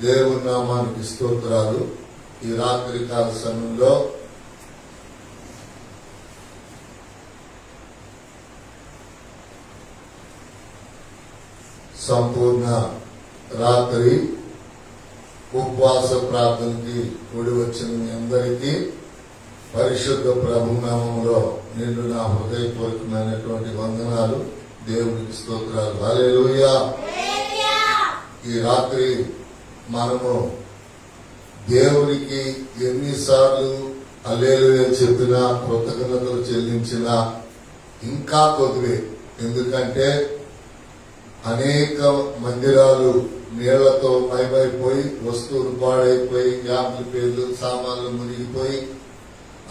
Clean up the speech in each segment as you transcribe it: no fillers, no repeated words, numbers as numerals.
దేవుని నామానికి స్తోత్రాలు. ఈ రాత్రి కాల సమయంలో సంపూర్ణ రాత్రి ఉపవాస ప్రార్థనకి కూడి వచ్చిన మీ అందరికీ పరిశుద్ధ ప్రభునామంలో నిన్ను నా హృదయపూర్వకమైనటువంటి వందనాలు, దేవునికి స్తోత్రాలు. హల్లెలూయా. ఈ రాత్రి మనము దేవునికి ఎన్నిసార్లు హల్లెలూయా చెప్పినా, కృతజ్ఞతలు చెల్లించినా ఇంకా కొద్దివే. ఎందుకంటే అనేక మందిరాలు నీళ్లతో మయమైపోయి, వస్తువులు పాడైపోయి, యాభై పేర్లు సామాన్లు మునిగిపోయి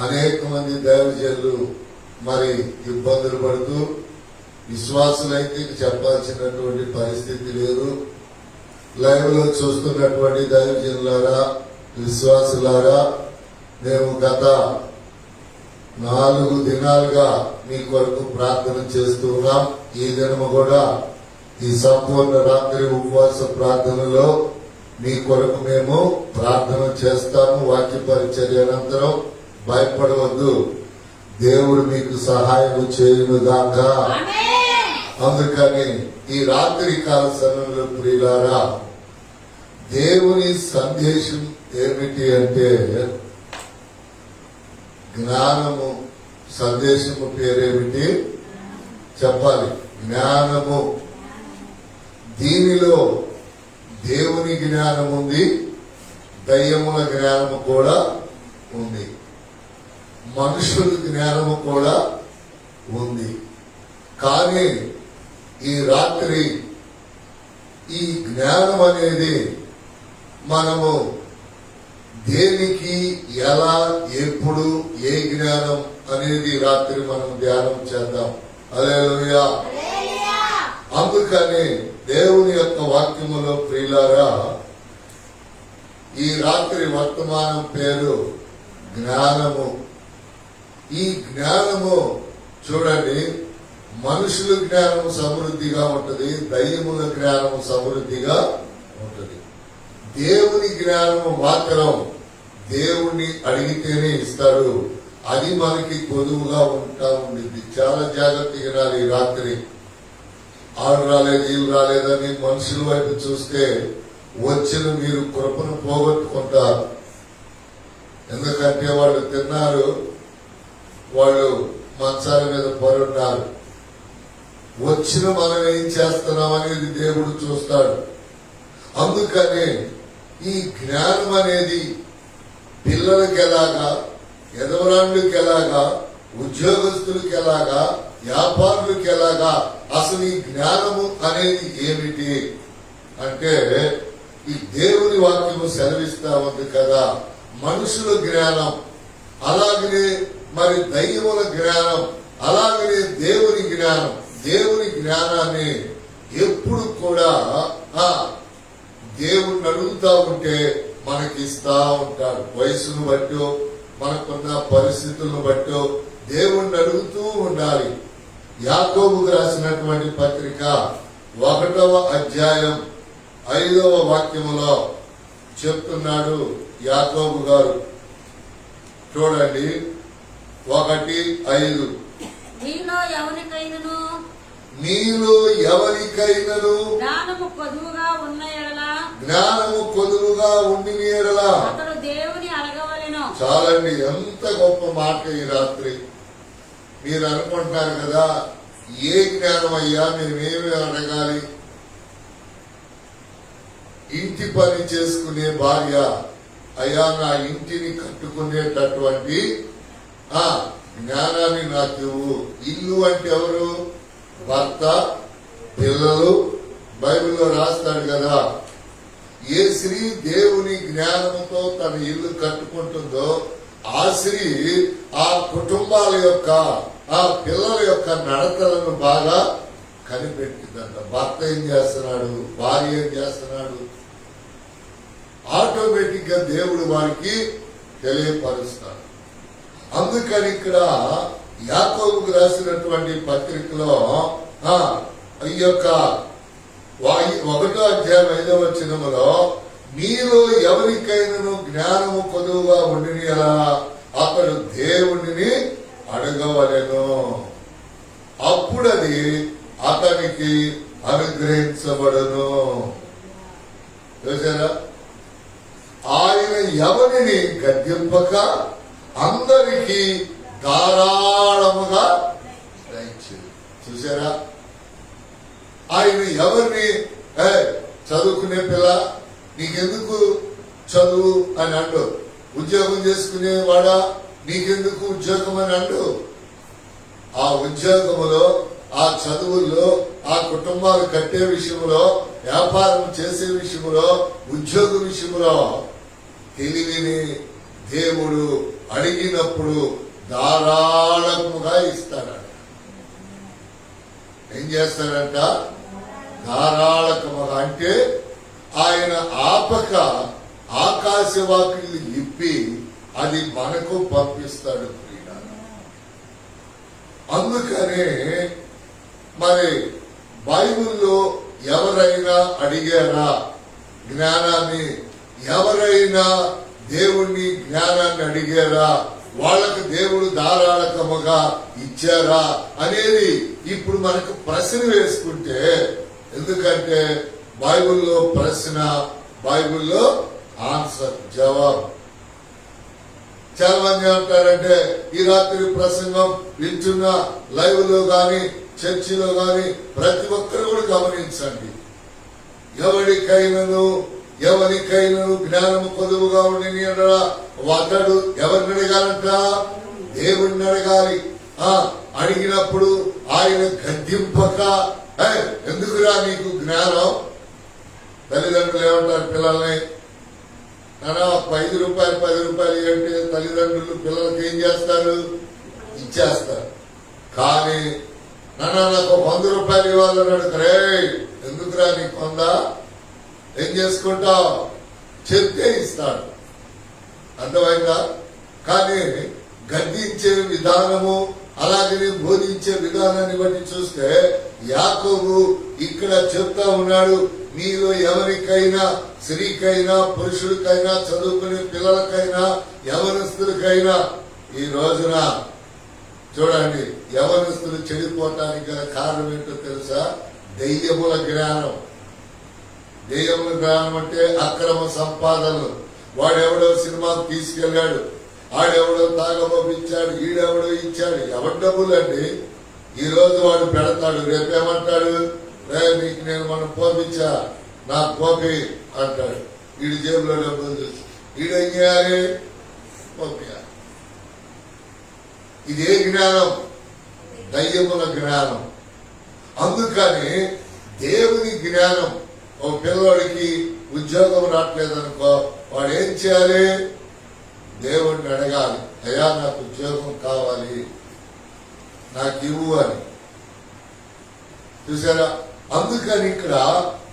అనేక మంది దైవజనులు మరి ఇబ్బందులు పడుతూ, విశ్వాసులైతే చెప్పాల్సినటువంటి పరిస్థితి లేదు. లైవ్ లో చూస్తున్నటువంటి దైవజనులారా, విశ్వాసులారా, మేము గత 4 దినాలుగా మీ కొరకు ప్రార్థన చేస్తున్నాం. ఈ దినము కూడా ఈ సంపూర్ణ రాత్రి ఉపవాస ప్రార్థనలో మీ కొరకు మేము ప్రార్థన చేస్తాము. వాక్య పరిచర్య అనంతరం భయపడవద్దు, దేవుడు మీకు సహాయం చేయునుగాక. అందుకని ఈ రాత్రి కాల సమయంలో ప్రియులారా, దేవుని సందేశం ఏమిటి అంటే జ్ఞానము. సందేశము పేరేమిటి చెప్పాలి? జ్ఞానము. దీనిలో దేవుని జ్ఞానం ఉంది, దయ్యముల జ్ఞానము కూడా ఉంది, మనుషుల జ్ఞానము కూడా ఉంది. కానీ ఈ రాత్రి ఈ జ్ఞానం అనేది మనము దేనికి, ఎలా, ఎప్పుడు, ఏ జ్ఞానం అనేది రాత్రి మనం ధ్యానం చేద్దాం. హల్లెలూయా. అందుకని దేవుని యొక్క వాక్యములో ప్రియులారా, ఈ రాత్రి వర్తమానం పేరు జ్ఞానము. ఈ జ్ఞానము చూడండి, మనుషుల జ్ఞానం సమృద్ధిగా ఉంటది, దయ్యముల జ్ఞానం సమృద్ధిగా ఉంటది. దేవుని జ్ఞానము మాత్రం దేవుణ్ణి అడిగితేనే ఇస్తాడు. అది మనకి కొదువుగా ఉంటా ఉండింది. చాలా జాగ్రత్తగా వినాలి. ఈ రాత్రి ఆడు రాలేదు, వీళ్ళు రాలేదని మనుషుల వైపు చూస్తే వచ్చిన మీరు కృపను పోగొట్టుకుంటారు. ఎందుకంటే వాళ్ళు తిన్నారు, వాళ్ళు మంచాల మీద పరున్నారు. వచ్చిన మనం ఏం చేస్తున్నాం అనేది దేవుడు చూస్తాడు. అందుకని ఈ జ్ఞానం అనేది పిల్లలకి ఎలాగా, ఎదవరాండ్లకి ఎలాగా, ఉద్యోగస్తులకి ఎలాగా, వ్యాపారులకి ఎలాగా, అసలు ఈ జ్ఞానము అనేది ఏమిటి అంటే ఈ దేవుని వాక్యము సెలవిస్తా ఉంది కదా. మనుషుల జ్ఞానం, అలాగనే మరి దైవముల జ్ఞానం, అలాగనే దేవుని జ్ఞానం. దేవుని జ్ఞానాన్ని ఎప్పుడు కూడా దేవుణ్ణి అడుగుతా ఉంటే మనకి ఇస్తా ఉంటాడు. వయసును బట్టో, మనకున్న పరిస్థితులను బట్టో దేవుణ్ణి అడుగుతూ ఉండాలి. యాకోబుకు రాసినటువంటి పత్రిక 1వ అధ్యాయం 5వ వాక్యములో చెప్తున్నాడు యాకోబు గారు. చూడండి, 1:5. మీలో ఎవరికైనను జ్ఞానము కొదువుగా ఉండి ఎడల అతడు దేవుని అడగవలెను. చాలండి, ఎంత గొప్ప మాట ఈ రాత్రి. మీరు అనుకుంటున్నారు కదా, ఏ జ్ఞానం అయ్యా, మేమేమి అడగాలి? ఇంటి పని చేసుకునే భార్య, అయ్యా నా ఇంటిని కట్టుకునేటటువంటి జ్ఞానాన్ని నాకు ఇవ్వు. ఇల్లు అంటే ఎవరు? భర్త, పిల్లలు. బైబిల్లో రాస్తాడు కదా, ఏ స్త్రీ దేవుని జ్ఞానంతో తన ఇల్లు కట్టుకుంటుందో ఆ స్త్రీ ఆ కుటుంబాల యొక్క, ఆ పిల్లల యొక్క నడతలను బాగా కనిపెట్టిందంట. భర్త ఏం చేస్తున్నాడు, భార్య ఏం చేస్తున్నాడు, ఆటోమేటిక్ గా దేవుడు వారికి తెలియపరుస్తాడు. అందుకని ఇక్కడ యాకోబుకు రాసినటువంటి పత్రికలో ఈ యొక్క 1వ అధ్యాయం 5వ వచనములో మీలో ఎవరికైనాను జ్ఞానము కొదువుగా ఉండిని ఎలా అతడు దేవుడిని అడగవలెను, అప్పుడు అది అతనికి అనుగ్రహించబడును. చూసారా, ఆయన ఎవరిని గద్దింపక అందరికీ ధారాళముగా దయచేది. చూసారా, ఆయన ఎవరిని చదువుకునే పిల్ల నీకెందుకు చదువు అని అండు, ఉద్యోగం చేసుకునేవాడా నీకెందుకు ఉద్యోగం అని అండు. ఆ ఉద్యోగములో, ఆ చదువుల్లో, ఆ కుటుంబాలు కట్టే విషయంలో, వ్యాపారం చేసే విషయంలో, ఉద్యోగ విషయంలో తెలివిని దేవుడు అడిగినప్పుడు ధారాళముగా ఇస్తాడంట. ఏం చేస్తాడంట? ధారాళకముగా. అంటే ఆయన ఆపక ఆకాశవాకులు ఇప్పి అది మనకు పంపిస్తాడు. అందుకనే మరి బైబిల్లో ఎవరైనా అడిగారా జ్ఞానాన్ని, ఎవరైనా దేవుణ్ణి జ్ఞానాన్ని అడిగారా, వాళ్ళకు దేవుడు ధారాళకముగా ఇచ్చారా అనేది ఇప్పుడు మనకు ప్రశ్న వేసుకుంటే, ఎందుకంటే బైబిల్లో ప్రశ్న, బైబిల్లో ఆన్సర్, జవాబు. చాలా మంది అంటారంటే ఈ రాత్రి ప్రసంగం వింటున్న లైవ్ లో గాని చర్చిలో గాని ప్రతి ఒక్కరు కూడా గమనించండి, ఎవరికైనాను జ్ఞానము కొదువుగా ఉండి అతడు ఎవరిని అడగాలంట? దేవుడిని అడగాలి. అడిగినప్పుడు ఆయన గద్దింపక, ఎందుకురా నీకు జ్ఞానం? తల్లిదండ్రులు ఏమంటారు పిల్లల్ని? నానా 5 రూపాయలు 10 రూపాయలు అంటే తల్లిదండ్రులు పిల్లలకి ఏం చేస్తారు? ఇచ్చేస్తారు. కానీ నానా నాకు 100 రూపాయలు ఇవ్వాలని అడుగుతారే, ఎందుకురా నీకు 100? ఏం చేసుకుంటావు? చెప్తే ఇస్తాడు. అర్థమైందా? కానీ గద్దించే విధానము, అలాగే బోధించే విధానాన్ని బట్టి చూస్తే యాకోబు ఇక్కడ చెప్తా ఉన్నాడు, మీలో ఎవరికైనా, స్త్రీకైనా పురుషుడికైనా, చదువుకునే పిల్లలకైనా, యవనస్తులకైనా, ఈ రోజున చూడండి యవనస్తులు చెడిపోవటానికి గల కారణం ఏంటో తెలుసా? దెయ్యముల జ్ఞానం. దెయ్యముల జ్ఞానం అంటే అక్రమ సంపాదనలు. వాడెవడో సినిమాకు తీసుకెళ్లాడు, ఆడెవడో తాగబోపించాడు, ఈడెవడో ఇచ్చాడు. ఎవరి డబ్బులు అండి? ఈ రోజు వాడు పెడతాడు, రేపేమంటాడు? నీకు నేను మనం పోపించా, నాకు పోపి అంటాడు. వీడి జేబులో డబ్బులు చూసి వీడేం చేయాలి? పోపియాలి. ఇదే జ్ఞానం, దయ్యముల జ్ఞానం. అందుకని దేవుని జ్ఞానం. ఓ పిల్లవాడికి ఉద్యోగం రావట్లేదనుకో, వాడు ఏం చేయాలి? దేవుడిని అడగాలి, అయ్యా నాకు ఉద్యోగం కావాలి, నాకు ఇవ్వు అని. చూసారా? అందుకని ఇక్కడ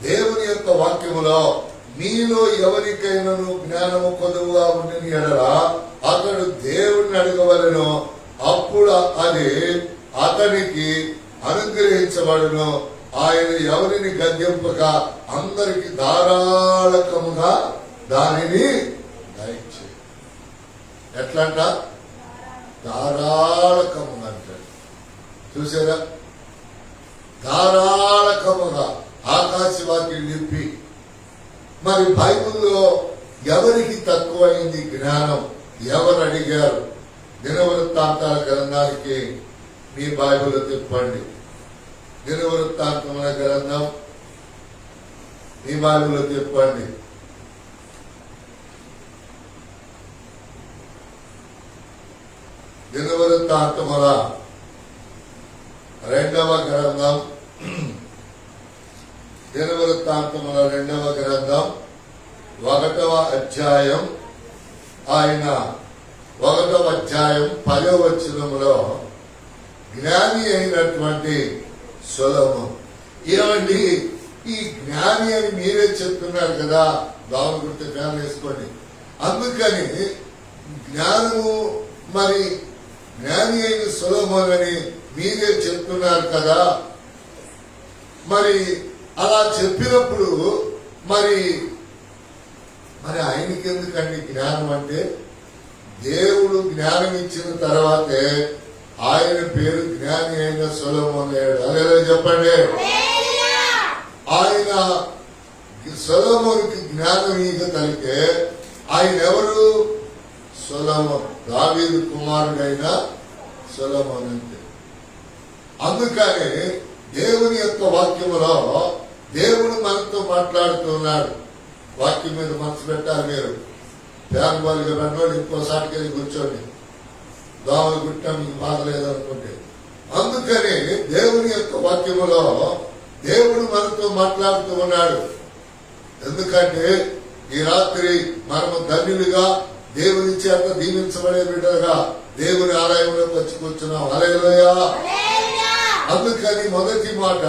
దేవుని యొక్క వాక్యములో మీలో ఎవరికైనాను జ్ఞానము కొదువుగా ఉండిన ఎడల అతడు దేవుడిని అడగవలెను, అప్పుడు అది అతనికి అనుగ్రహించబడును. ఆయన ఎవరిని గద్దింపక అందరికి ధారాళకముగా దానిని దయచే. ఎట్లంట? ధారాళకముగా అంటాడు. చూసారా? ధారాళకముగా ఆకాశవాక్యం నింపి. మరి బైబిల్లో ఎవరికి తక్కువైంది జ్ఞానం? ఎవరు అడిగారు? దినవృత్తాంతాల గ్రంథానికి మీ బైబిల్ తిప్పండి. దినవృత్తాంతముల గ్రంథం మీ బైబిల్ తిప్పండి. దినవృత్తాంతముల 2వ గ్రంథం, దినవృత్తాంతముల 2వ గ్రంథం 1వ అధ్యాయం, ఆయన 1వ అధ్యాయం 10వ వచనములో జ్ఞాని అయినటువంటి సొలొమోను. ఏమండి, ఈ జ్ఞాని అని మీరే చెప్తున్నారు కదా, దాని గుర్తు జ్ఞానం వేసుకోండి. అందుకని జ్ఞానము, మరి జ్ఞాని అయిన సొలొమోను అని మీరే చెప్తున్నారు కదా. మరి అలా చెప్పినప్పుడు మరి మరి ఆయనకి ఎందుకండి జ్ఞానం అంటే? దేవుడు జ్ఞానం ఇచ్చిన తర్వాతే ఆయన పేరు జ్ఞాని అయిన సొలొమోను అయ్యాడు. అలా చెప్పండి. ఆయన సొలొమోనుకి జ్ఞానం ఇవ్వగలిగితే ఆయన ఎవరు? సొలొమోను, దావీదు కుమారుడైన సొలొమోను అంతే. అందుకని దేవుని యొక్క వాక్యములో దేవుడు మనతో మాట్లాడుతున్నాడు. వాక్యం మీద మనసు పెట్టాలి. మీరు ఫ్యాన్ బాల్గా పెట్టండి, ఇంకోసాటికి వెళ్ళి కూర్చోండి. దోమలు కుట్టినా మీకు బాధ లేదనుకుంటే. అందుకని దేవుని యొక్క వాక్యములో దేవుడు మనతో మాట్లాడుతూ ఉన్నాడు. ఎందుకంటే ఈ రాత్రి మనము ధన్యులుగా దేవుని చేత దీవించబడే బిడ్డలుగా దేవుని ఆలయంలోకి వచ్చి కూర్చున్నాం. హల్లెలూయా. అందుకని మొదటి మాట,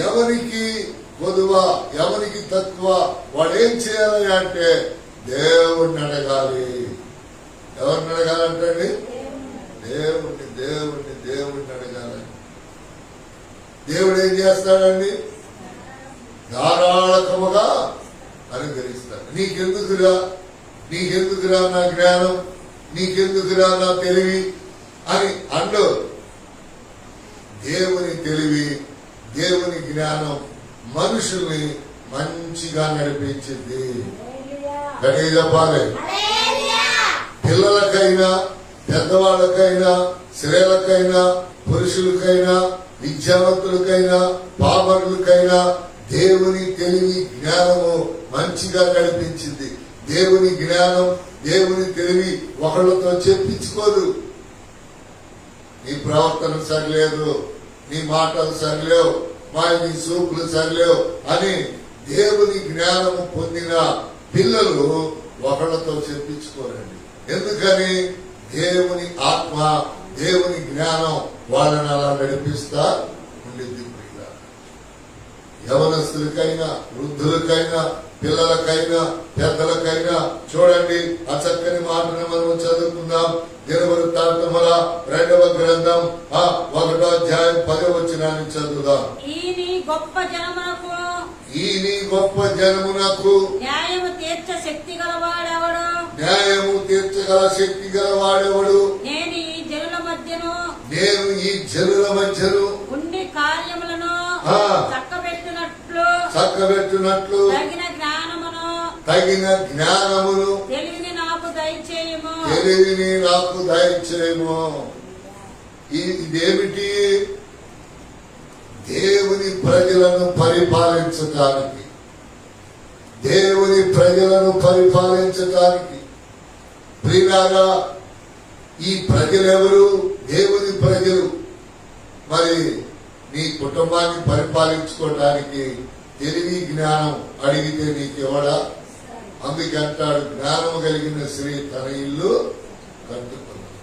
ఎవరికి కొదువ ఎవరికి తక్కువ వాడేం చేయాలి అంటే దేవుణ్ణి అడగాలి. ఎవరిని అడగాలంటండి? దేవుణ్ణి దేవుణ్ణి దేవుణ్ణి అడగాలి. దేవుడు ఏం చేస్తాడండి? ధారాళకముగా అనుగ్రహిస్తాడు. నీకెందుకురా నా జ్ఞానం, నీకెందుకురా నా తెలివి అని అండు. దేవుని తెలివి, దేవుని జ్ఞానం మనుషుల్ని మంచిగా నడిపించింది. గట్టిగా చెప్పాలి. పిల్లలకైనా, పెద్దవాళ్ళకైనా, స్త్రీలకైనా, పురుషులకైనా, విద్యావంతులకైనా, పామరులకైనా దేవుని తెలివి జ్ఞానము మంచిగా నడిపించింది. దేవుని జ్ఞానం, దేవుని తెలివి ఒకళ్ళతో చెప్పించుకోదు. నీ ప్రవర్తన సరిలేదు, నీ మాటలు సరిలేవు, నీ సూపులు సరిలేవు అని దేవుని జ్ఞానము పొందిన పిల్లలు ఒకళ్ళతో చెప్పించుకోరండి. ఎందుకని? దేవుని ఆత్మ, దేవుని జ్ఞానం వాళ్ళని అలా నడిపిస్తా ఉండింది. యవనస్తులకైనా, వృద్ధులకైనా, పిల్లలకైనా, పెద్దలకైనా చూడండి. ఆ చక్కని మాటను మనం చదువుకుందాం. దినవృత్తాంతముల 2వ గ్రంథం 1వ అధ్యాయం 10వ వచనాన్ని చదువుదాం. ఈ నీ గొప్ప జనమునకు న్యాయము తీర్చ శక్తి గలవాడెవడు? నేను ఈ జనుల మధ్యను ఉండి కార్యములను చక్కబెట్టునట్లు తగిన జ్ఞానమును తెలివిని నాకు దయచేయము. ఇదేమిటి? దేవుని ప్రజలను పరిపాలించటానికి ప్రియులారా, ఈ ప్రజలెవరు? దేవుని ప్రజలు. మరి నీ కుటుంబాన్ని పరిపాలించుకోవడానికి తెలివి జ్ఞానం అడిగితే నీకెవడా? అందుకంటాడు, జ్ఞానము కలిగిన స్త్రీ తన ఇల్లు కట్టుకున్నాడు.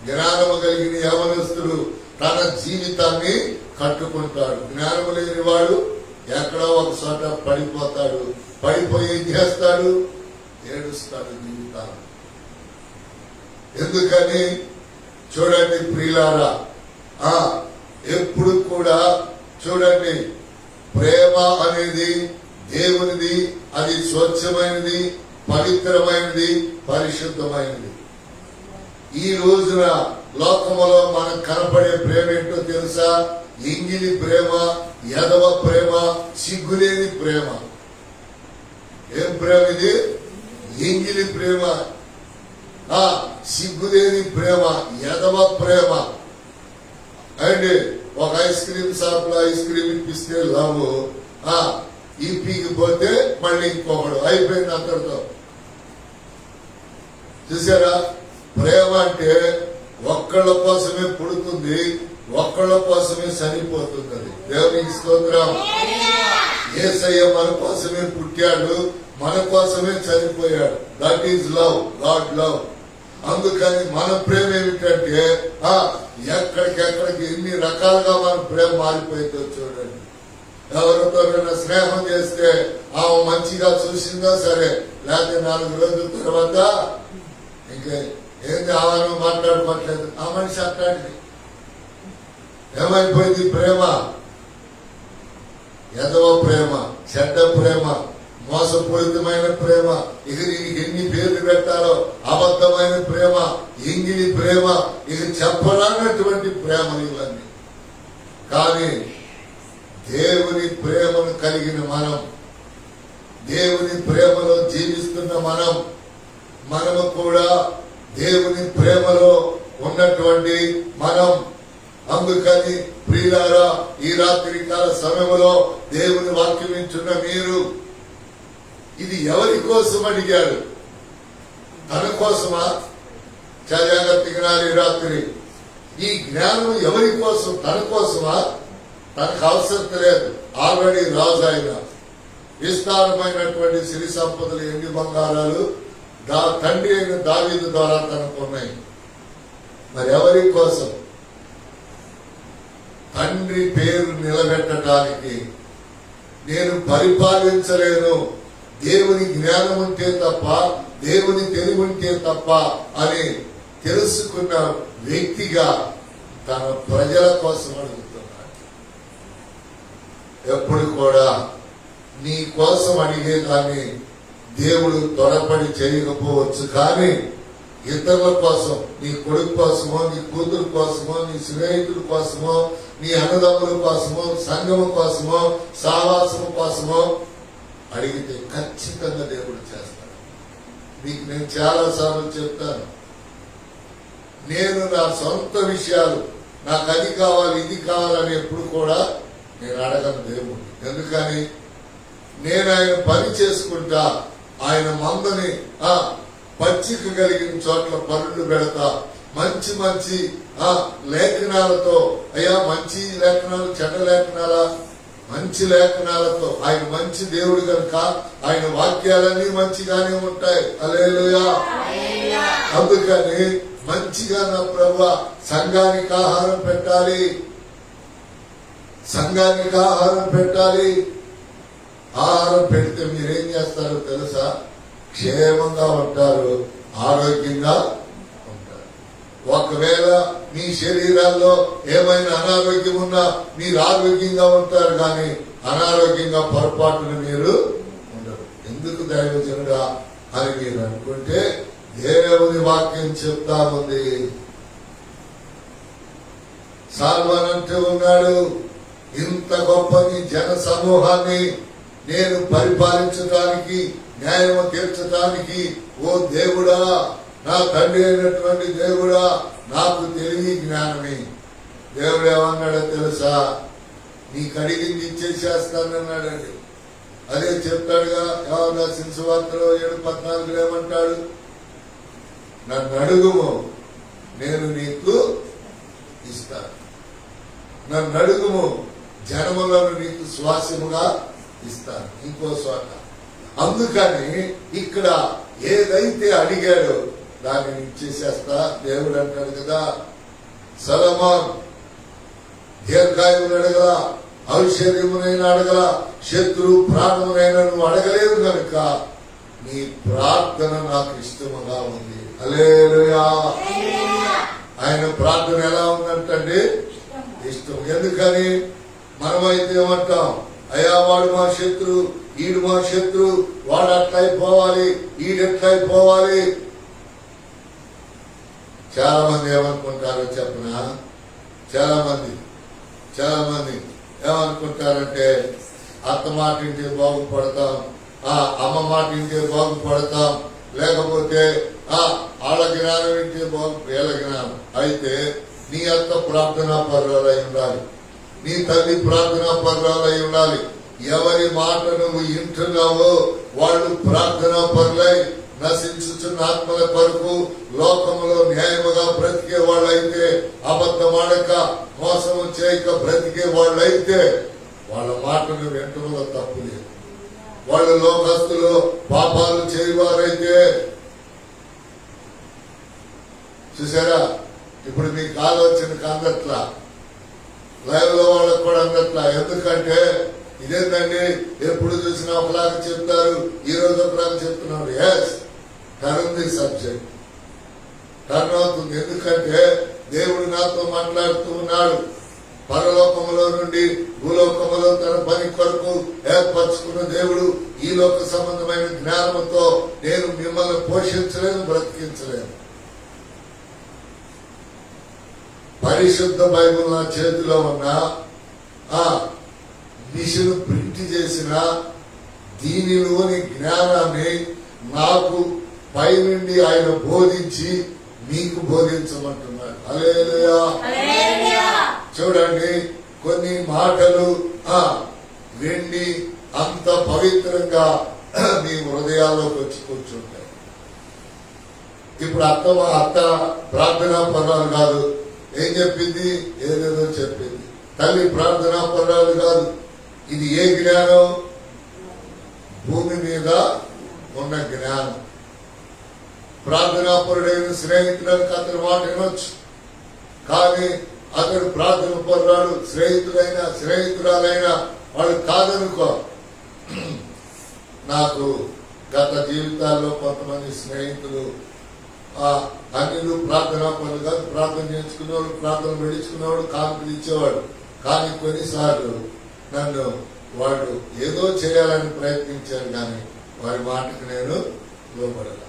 జ్ఞానము కలిగిన యవనస్తుడు తన జీవితాన్ని కట్టుకుంటాడు. జ్ఞానము లేని వాడు ఎక్కడో ఒక చోట పడిపోతాడు. పడిపోయి ఏం చేస్తాడు? ఏడుస్తాడు జీవితాన్ని. ఎందుకని? చూడండి ప్రియులారా, ఎప్పుడు కూడా చూడండి, ప్రేమ అనేది దేవునిది. అది స్వచ్ఛమైనది, పవిత్రమైనది, పరిశుద్ధమైనది. ఈ రోజున లోకములో మనకు కనపడే ప్రేమ ఏంటో తెలుసా? ఎంగిలి ప్రేమ, యదవ ప్రేమ, సిగ్గులేని ప్రేమ. ఏం ప్రేమ ఇది? ఎంగిలి ప్రేమ, సిగ్గులేని ప్రేమ, యదవ ప్రేమ. అండ్ ఒక ఐస్ క్రీమ్ షాప్ లో ఐస్ క్రీమ్ ఇప్పిస్తే లవ్, ఇప్పిపోతే మళ్ళీ ఇంకొకడు, అయిపోయింది అంతటితో. చూసారా? ప్రేమ అంటే ఒక్కళ్ళ కోసమే పుడుతుంది, ఒక్కళ్ళ కోసమే చనిపోతుంది. దేవునికి స్తోత్రం. యేసయ్య మన కోసమే పుట్టాడు, మన కోసమే చనిపోయాడు. That is love, God love. అందుకని మన ప్రేమ ఏమిటంటే ఎక్కడికెక్కడికి ఎన్ని రకాలుగా మన ప్రేమ మారిపోయిందో చూడండి. ఎవరితో స్నేహం చేస్తే ఆమె మంచిగా చూసిందో సరే, లేకపోతే 4 రోజుల తర్వాత ఇంకే ఏంది ఆమె మాట్లాడుకోవట్లేదు, ఆ మనిషి అట్లాంటిది. ఏమైపోయింది ప్రేమ? ఎదవ ప్రేమ, చెడ్డ ప్రేమ, మోసపూరితమైన ప్రేమ, ఇక దీనికి ఎన్ని పేర్లు పెట్టాలో, అబద్ధమైన ప్రేమ, ఇంగిలి ప్రేమ, ఇక చెప్పరానటువంటి ప్రేమలు ఇవన్నీ. కానీ దేవుని ప్రేమను కలిగిన మనం, దేవుని ప్రేమలో జీవిస్తున్న మనము కూడా దేవుని ప్రేమలో ఉన్నటువంటి మనం. అందుకని ప్రియులారా, ఈ రాత్రి కాల సమయంలో దేవుని వాక్యం వింటున్న మీరు, ఇది ఎవరి కోసం అడిగాడు? తన కోసమా? జాగ్రత్తగా వినాలి. రాత్రి ఈ జ్ఞానం ఎవరి కోసం? తన కోసమా? తనకు అవసరం లేదు. ఆల్రెడీ రాజు ఆయన, విస్తారమైనటువంటి సిరి సంపదలు, ఎండి బంగారాలు తండ్రి అయిన దావీదు ద్వారా తనకు ఉన్నాయి. మరి ఎవరి కోసం? తండ్రి పేరు నిలబెట్టడానికి. నేను పరిపాలించలేను, దేవుని జ్ఞానం ఉంటే తప్ప, దేవుని తెలివి ఉంటే తప్ప అని తెలుసుకున్న వ్యక్తిగా తన ప్రజల కోసం అడుగుతున్నాడు. ఎప్పుడు కూడా నీ కోసం అడిగేదాన్ని దేవుడు త్వరపడి చేయకపోవచ్చు, కానీ ఇతరుల కోసం, నీ కొడుకు కోసమో, నీ కూతురు కోసమో, నీ స్నేహితుల కోసమో, నీ అన్నదమ్ముల కోసమో, సంఘము కోసమో, సావాసము కోసమో అడిగితే ఖచ్చితంగా దేవుడు చేస్తాడు. మీకు నేను చాలా సార్లు చెప్తాను, నేను నా సొంత విషయాలు, నాకు అది కావాలి ఇది కావాలని ఎప్పుడు కూడా నేను అడగను దేవుడు. ఎందుకని నేను ఆయన పని చేసుకుంటా, ఆయన మందని పచ్చిక కలిగిన చోట్ల పనులు పెడతా, మంచి మంచి లేఖనాలతో, అయ్యా మంచి లేఖనాలు చెడ్డ లేఖనాలా? మంచి లేఖనాలతో. ఆయన మంచి దేవుడు కనుక ఆయన వాక్యాలన్నీ మంచిగానే ఉంటాయి. హల్లెలూయా. అందుకని మంచిగా నా ప్రభువా సంఘానికి ఆహారం పెట్టాలి, సంఘానికి ఆహారం పెట్టాలి. ఆహారం పెడితే మీరేం చేస్తారో తెలుసా? క్షేమంగా ఉంటారు, ఆరోగ్యంగా ఉంటారు. ఒకవేళ మీ శరీరాల్లో ఏమైనా అనారోగ్యం ఉన్నా మీరు ఆరోగ్యంగా ఉంటారు, కానీ అనారోగ్యంగా పొరపాటును మీరు ఉండరు. ఎందుకు దైవజనుడా అని మీరు అనుకుంటే దేవుని వాక్యం చెప్తా ఉంది. సాల్మన్ అంటూ ఉన్నాడు, ఇంత గొప్ప నీ జన సమూహాన్ని నేను పరిపాలించడానికి, న్యాయం తీర్చడానికి, ఓ దేవుడా, నా తండ్రి అయినటువంటి దేవుడా, నాకు తెలివి జ్ఞానమే. దేవుడు ఏమన్నాడో తెలుసా? నీకు అడిగింది ఇచ్చేసేస్తానన్నాడండి. అదే చెప్తాడుగా యోహాను సువార్తలో 7:14 ఏమంటాడు? నన్ను అడుగుము, నేను నీకు ఇస్తాను. నన్ను అడుగుము, జనములను నీకు శ్వాసముగా ఇస్తాను. ఇంకో చోట. అందుకని ఇక్కడ ఏదైతే అడిగాడో దాన్ని ఇచ్చేసేస్తా దేవుడు అంటాడు కదా. సొలొమోను దీర్ఘాయువును అడగల, ఐశ్వర్యమునైనా అడగల, శత్రు ప్రాణమునైనా నువ్వు అడగలేదు కనుక నీ ప్రార్థన నాకు ఇష్టముగా ఉంది. హల్లెలూయా. ఆయన ప్రార్థన ఎలా ఉందంటే ఇష్టం. ఎందుకని మనమైతే ఏమంటాం? అయ్యా వాడు మా శత్రు, ఈడు మా శత్రు, వాడు అట్లయిపోవాలి, ఈడెట్లయిపోవాలి. చాలా మంది ఏమనుకుంటారో చెప్పనా? చాలా మంది ఏమనుకుంటారంటే అత్త మాట ఇంటే బాగుపడతాం, అమ్మ మాట ఇంటే బాగుపడతాం, లేకపోతే ఆళ్ళ జ్ఞానం ఇంటే వీళ్ళ జ్ఞానం. అయితే నీ అత్త ప్రార్థనా పరురాలై ఉండాలి, నీ తల్లి ప్రార్థనా పరురాలై ఉండాలి. ఎవరి మాట నువ్వు వింటున్నావో వాళ్ళు ప్రార్థనా పరులై నశించుచున్న ఆత్మల కొరకు లోకములో న్యాయముగా బ్రతికే వాళ్ళైతే, అబద్ధమాడక మోసము చేయక బ్రతికే వాళ్ళైతే వాళ్ళ మాటను వింటంలో తప్పు లేదు. వాళ్ళు లోకస్తులు పాపాలు చేయవారైతే చూసారా? ఇప్పుడు మీకు ఆలోచనకు అందట్లా, లైవ్ లో వాళ్ళకు కూడా అందట్లా. ఎందుకంటే ఇదేంటండి, ఎప్పుడు చూసినా ఒకలాగా చెప్తారు, ఈ రోజు ఒకలాగా చెప్తున్నారు. Yes, turn the subject, turn అవుతుంది. ఎందుకంటే దేవుడు నాతో మాట్లాడుతూ ఉన్నాడు. పరలోకములో నుండి భూలోకములో తన పని కొరకు ఏర్పరచుకున్న దేవుడు ఈ లోక సంబంధమైన జ్ఞానంతో నేను మిమ్మల్ని పోషించలేను, బ్రతికించలేను. పరిశుద్ధ బైబిల్ నా చేతిలో ఉన్న ఆ మిషన్ ప్రింట్ చేసిన దీనిలోని జ్ఞానాన్ని నాకు పైనుండి ఆయన బోధించి మీకు బోధించమంటున్నాడు. హల్లెలూయా. చూడండి, కొన్ని మాటలు వెండి అంత పవిత్రంగా మీ హృదయాల్లోకి వచ్చి కూర్చుంటాయి. ఇప్పుడు అత్త ప్రార్థనా పర్వాలు కాదు, ఏం చెప్పింది? ఏదేదో చెప్పింది. తల్లి ప్రార్థనా పర్వాలు కాదు. ఇది ఏ జ్ఞానం? భూమి మీద ఉన్న జ్ఞానం. ప్రార్థనాపరుడైన స్నేహితులకు అతని మాట వినొచ్చు, కానీ అతడు ప్రార్థన పరురాడు, స్నేహితురాలైనా వాళ్ళు కాదనుకో. నాకు గత జీవితాల్లో కొంతమంది స్నేహితులు అన్నిలు ప్రార్థనా పనులు కాదు, ప్రార్థన చేయించుకునేవాడు, ప్రార్థన పెడించుకునేవాడు, కానుకలు ఇచ్చేవాడు. కానీ కొన్నిసార్లు నన్ను వాళ్ళు ఏదో చేయాలని ప్రయత్నించారు, కానీ వారి మాటకు నేను లోపడలా.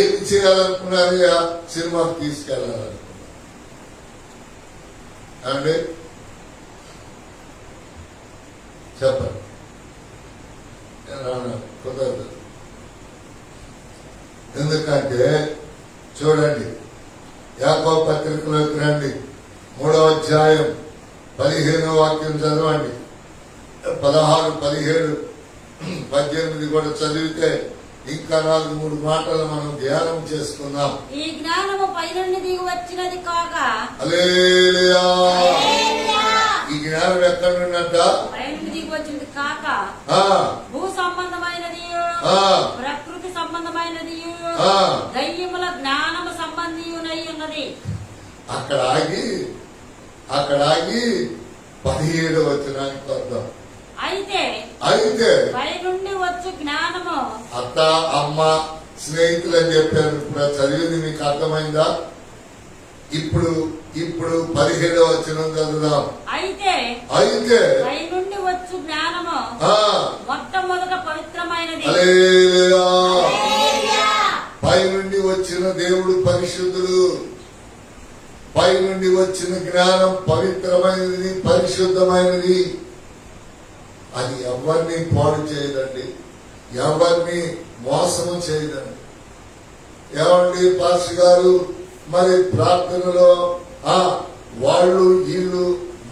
ఏది చేయాలనుకున్నారు? సినిమాకి తీసుకెళ్లాలనుకున్నారు అండి. చెప్పండి, కుదరదు. ఎందుకంటే చూడండి, యాకోబు పత్రికలోకి రండి, 3వ అధ్యాయం 15వ వాక్యం చదవండి. 16, 17, 18 కూడా చదివితే ఇంకా 4-3 మాటలు మనం ధ్యానం చేసుకుందాం. ఈ జ్ఞానము పైనుండి దిగి వచ్చినది కాక. హల్లెలూయా. ఈ జ్ఞానం ఎక్కడి నుండంట? పైనుండి దిగి వచ్చినది కాక భూ సంబంధమైనది, ప్రకృతి సంబంధమైనది, దయ్యముల జ్ఞానము సంబంధియునై ఉన్నది. అక్కడ ఆగి 17వ వచనానికి వద్దాం. అయితే పైనుండి వచ్చు జ్ఞానము. అత్త, అమ్మ, స్నేహితులు అని చెప్పారు. ఇప్పుడు చదివింది మీకు అర్థమైందా? ఇప్పుడు 17వ వచనం చదువుదాం. అయితే పైనుండి వచ్చు జ్ఞానము మొట్టమొదట పవిత్రమైనది. పైనుండి వచ్చిన దేవుడు పరిశుద్ధుడు. పైనుండి వచ్చిన జ్ఞానం పవిత్రమైనది, పరిశుద్ధమైనది. అది ఎవరిని పాడు చేయదండి, ఎవరిని మోసము చేయదండి. ఏమండి పాస్టర్ గారు, మరి ప్రార్థనలో వాళ్ళు వీళ్ళు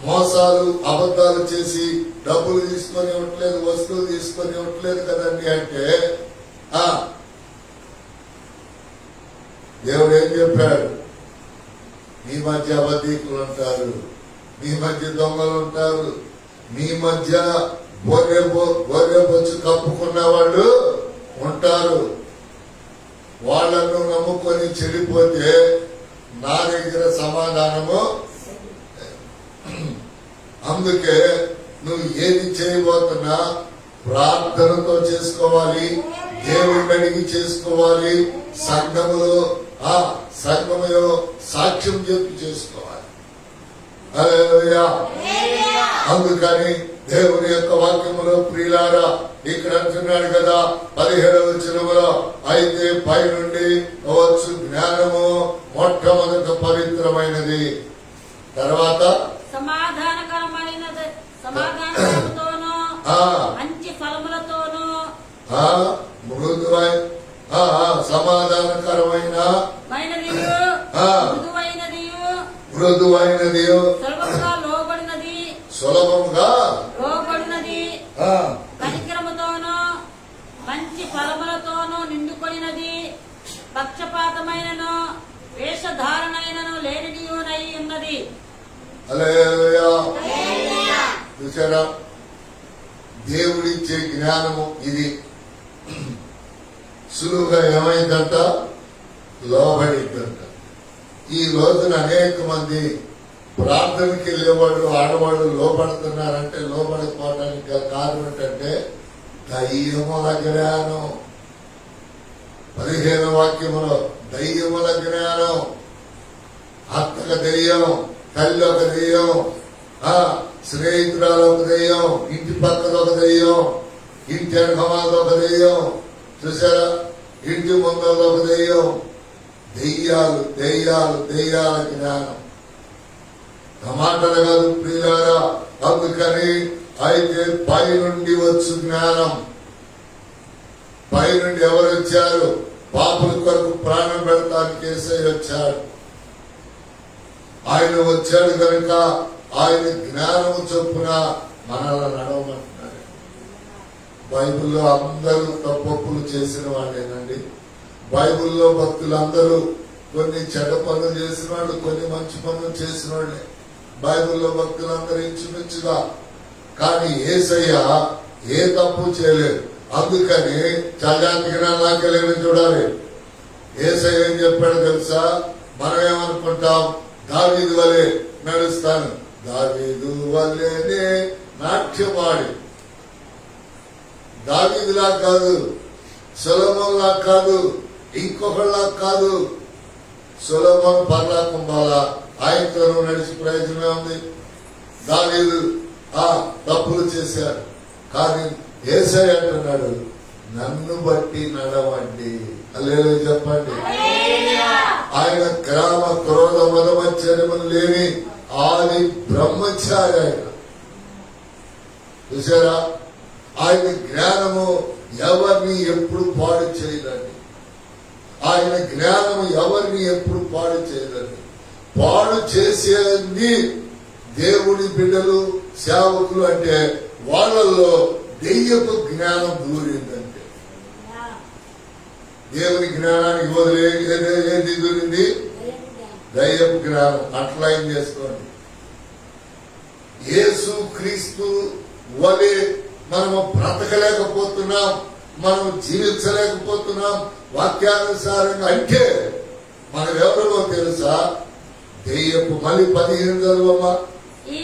మోసాలు అబద్ధాలు చేసి డబ్బులు తీసుకొని ఇవ్వట్లేదు, వస్తువులు తీసుకొని ఇవ్వట్లేదు కదండి అంటే దేవుడు ఏం చెప్పాడు? మీ మధ్య అబద్ధీకులు ఉంటారు, మీ మధ్య దొంగలు ఉంటారు, మీ మధ్య గొర్రె బొచ్చు కప్పుకున్న వాళ్ళు ఉంటారు. వాళ్ళను నమ్ముకొని చెడిపోతే నా దగ్గర సమాధానము. అందుకే నువ్వు ఏది చేయబోతున్నా ప్రార్థనతో చేసుకోవాలి, దేవుడిని అడిగి చేసుకోవాలి, సంఘములో సాక్ష్యం చెప్పి చేసుకోవాలి. హల్లెలూయా. అందుకని దేవుని యొక్క వాక్యములో ప్రియులారా ఇక్కడ అంటున్నాడు కదా 17వ వచనములో, అయితే పై నుండి వచ్చు జ్ఞానము మొట్టమొదట పవిత్రమైనది, తర్వాత సమాధానకరముతోనూ మంచి ఫలములతోనూ సమాధానకరమైన మృదువైనది, సులభముగా లోబడినది, కనికరముతోనూ మంచి ఫలములతోనూ నిండుకొనినది, పక్షపాతమైనను వేషధారణైనను లేనిదియునై ఉన్నది. హల్లెలూయా. చూసారా, దేవుడిచ్చే జ్ఞానము ఇది. సులువుగా ఏమైందంట? లోబడిద్దంట. ఈ రోజున అనేక మంది ప్రార్థనకి వెళ్ళేవాళ్ళు, ఆడవాళ్ళు లోపడుతున్నారంటే లోపడిపోవడానికి గల కారణం ఏంటంటే దయ్యముల జ్ఞానం. 15వ వాక్యములో దయ్యముల జ్ఞానం. అత్తక దెయ్యం, తల్లి ఒక దెయ్యం, స్నేహితురాలు ఒక దెయ్యం, ఇంటి పక్కన ఒక దెయ్యం, ఇంటి వెనకమాల ఒక దెయ్యం, చూసారా, ఇంటి ముందర ఒక దెయ్యం. దెయ్యాలు దెయ్యాలు దెయ్యాల జ్ఞానం టమాటాలు కాదు ప్రియులారా. అందుకని అయితే పై నుండి వచ్చు జ్ఞానం. పై నుండి ఎవరు వచ్చారు? పాపుల కొరకు ప్రాణం పెడతానికి యేసయ్య వచ్చాడు. ఆయన వచ్చాడు కనుక ఆయన జ్ఞానము చొప్పున మనల్ని నడవమంటున్నాడు. బైబిల్లో అందరూ తప్పొప్పులు చేసిన వాళ్ళేనండి. బైబిల్లో భక్తులందరూ కొన్ని చెడ్డ పనులు చేసిన వాళ్ళు, కొన్ని మంచి పనులు చేసిన వాళ్ళే బైబిల్లో భక్తులందరూ ఇంచుమించుగా. కానీ యేసయ్య ఏ తప్పు చేయలేదు. అందుకని చల్లాంటి జ్ఞానాకెళ్ళి చూడాలి. యేసయ్య ఏం చెప్పాడు తెలుసా? మనం ఏమనుకుంటాం, దావీదు వలె నడుస్తాను, దావీదు వల్లనే నాట్యమాడి. దావీదులా కాదు, సొలొమోనులా కాదు, ఇంకొకళ్ళ కాదు. సొలొమోను పర్లాకం బాలా, ఆయనతో నడిచి ప్రయోజనమే ఉంది. దావీదు తప్పులు చేశాడు. కానీ యేసయ్య అంటున్నాడు, నన్ను బట్టి నడవండి. హల్లెలూయా చెప్పండి. ఆయన గ్రామ క్రోధ మదమచ్చర్యములు లేని ఆది బ్రహ్మచారి. ఆయన చూసారా, ఆయన జ్ఞానము ఎవరిని ఎప్పుడు పాడు చేయదండి. ఆయన జ్ఞానము ఎవరిని ఎప్పుడు పాడు చేయదండి. పాడు చేసేది దేవుని బిడ్డలు, సేవకులు. అంటే వాళ్ళల్లో దెయ్యపు జ్ఞానం దూరిందంటే, దేవుని జ్ఞానానికి వదిలే ఏది దూరింది? దయ్యపు జ్ఞానం. అట్లా ఏం చేసుకోండి. యేసు క్రీస్తు వలె మనము బ్రతకలేకపోతున్నాం, మనం జీవించలేకపోతున్నాం వాక్యానుసారంగా. అంటే మనం ఎవరిలో తెలుసా? దెయ్యపు. మళ్ళీ 15 చదువమ్మా. ఈ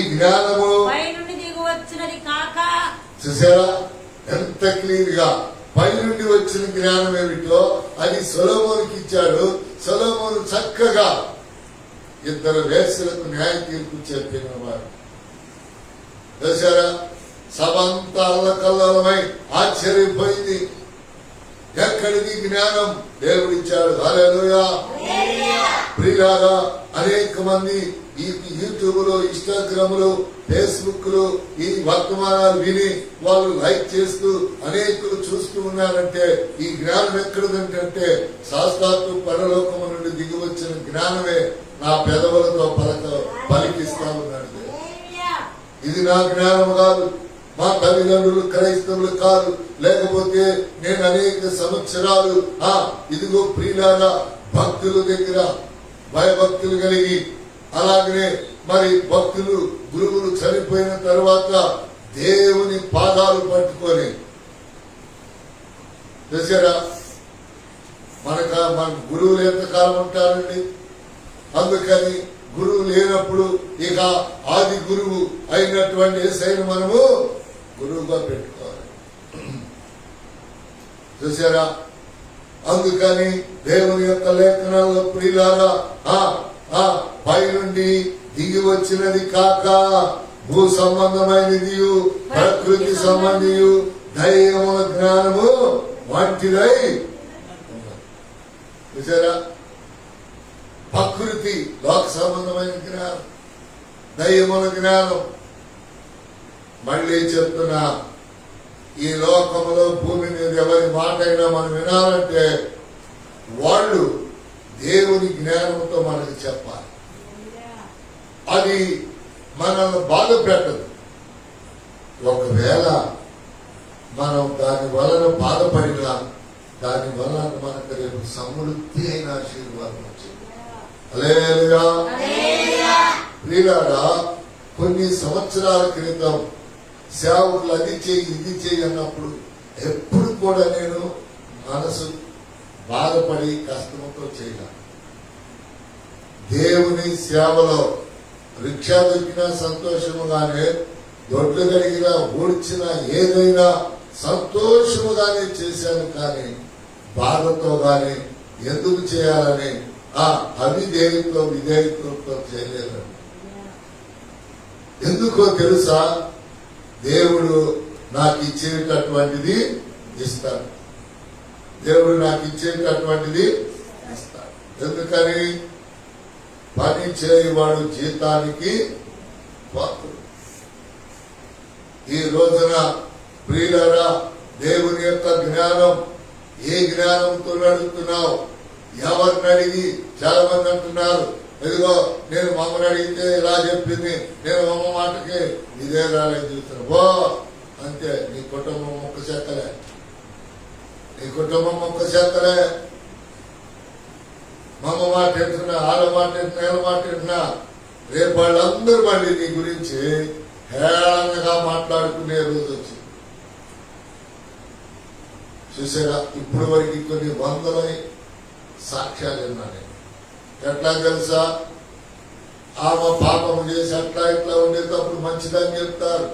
జ్ఞానము పై నుండి దిగి వచ్చినది కాక. చూసారా ఎంత క్లీన్ గా పై నుండి వచ్చిన జ్ఞానం ఏమిటో అది సొలొమోనుకి ఇచ్చాడు. సొలొమోను చక్కగా 2 వేశ్యలకు న్యాయ తీర్పు చెప్పిన వాడు. చూసారా, సభ అంతా అల్లకల్లమై ఆశ్చర్యపోయింది. ఎక్కడిది జ్ఞానం? దేవుడిచ్చాడు. హల్లెలూయా. ప్రియులారా, అనేక మంది ఈ యూట్యూబ్ లో, ఇన్స్టాగ్రామ్ లో, ఫేస్బుక్ లో ఈ వర్తమానాలు విని వాళ్ళు లైక్ చేస్తూ అనేకులు చూస్తూ ఉన్నారంటే ఈ జ్ఞానం ఎక్కడిదంటే సాక్షాత్తు పరలోకము నుండి దిగి వచ్చిన జ్ఞానమే నా పెదవులతో పలికిస్తా ఉన్నాడు. ఇది నా జ్ఞానం కాదు, మా తల్లిదండ్రులు క్రైస్తవులు కాదు, లేకపోతే నేను అనేక సంవత్సరాలు ఇదిగో ప్రియులారా భక్తుల దగ్గర భయభక్తులు కలిగి, అలాగనే మరి భక్తులు గురువులు చనిపోయిన తర్వాత దేవుని పాదాలు పట్టుకొని చూసారా, మన గురువులు ఎంతకాలం ఉంటారండి? అందుకని గురువు లేనప్పుడు ఇక ఆది గురువు అయినటువంటి యేసయ్యను మనము గురువుగా పెట్టుకోవాలి. చూసారా, అందుకని దేవుని యొక్క లేఖనాల్లో ప్రియులారా పై నుండి దిగి వచ్చినది కాక భూ సంబంధమైనది ప్రకృతి సంబంధియు దైవముల జ్ఞానము వంటిదై. చూసారా, ప్రకృతి లోక సంబంధమైన జ్ఞానం, దైవముల జ్ఞానం. మళ్ళీ చెప్తున్నా, ఈ లోకంలో భూమి మీద ఎవరి మాట అయినా మనం వినాలంటే వాళ్ళు దేవుని జ్ఞానంతో మనకు చెప్పాలి. అది మనల్ని బాధ పెట్టదు. ఒకవేళ మనం దాని వలన బాధపడినా దాని వలన మనకు రేపు సమృద్ధి అయిన ఆశీర్వాదం వచ్చింది. హల్లెలూయా. ప్రియులారా, కొన్ని సంవత్సరాల క్రితం సేవకులు అది చేయి ఇది చేయి అన్నప్పుడు ఎప్పుడు కూడా నేను మనసు బాధపడి కష్టంతో చేయగా దేవుని సేవలో రిక్షా దొరికినా సంతోషముగానే, దొడ్లు కలిగినా ఊడ్చినా ఏదైనా సంతోషముగానే చేశాను. కానీ బాధతో గాని ఎందుకు చేయాలని అవిధేయత్వం విధేయత్వంతో చేయలేదు. ఎందుకో తెలుసా? దేవుడు నాకు ఇచ్చేటటువంటిది ఇస్తాడు. దేవుడు నాకు ఇచ్చేటటువంటిది ఇస్తాడు. ఎందుకని? పని చేయవాడు జీతానికి పాత్రుడు. ఈ రోజున ప్రియులారా, దేవుని యొక్క జ్ఞానం, ఏ జ్ఞానంతో అడుగుతున్నావు? ఎవరిని అడిగి? చాలా మంది అంటున్నారు, ఇదిగో నేను మమ్మల్ని అడిగితే ఇలా చెప్పింది, నేను మమ్మ మాటకి ఇదే రాలేదు చూస్తున్నా. ఓ అంతే, నీ కుటుంబం మొక్క చెక్కలే, నీ కుటుంబం మొక్క చెక్కలే. మమ్మ మాట ఎంటున్నా, వాళ్ళ మాట ఎంటున్నా, వీళ్ళ మాట ఎంటున్నా. రేపు వాళ్ళందరూ మళ్ళీ నీ గురించి హేళనగా మాట్లాడుకునే రోజు వచ్చింది. చూసారా? ఇప్పుడు వరకు కొన్ని వందల సాక్ష్యాలు విన్నాను. ఎట్లా తెలుసా? ఆమె పాపం చేసి అట్లా ఇట్లా ఉండేటప్పుడు మంచిదని చెప్తారు.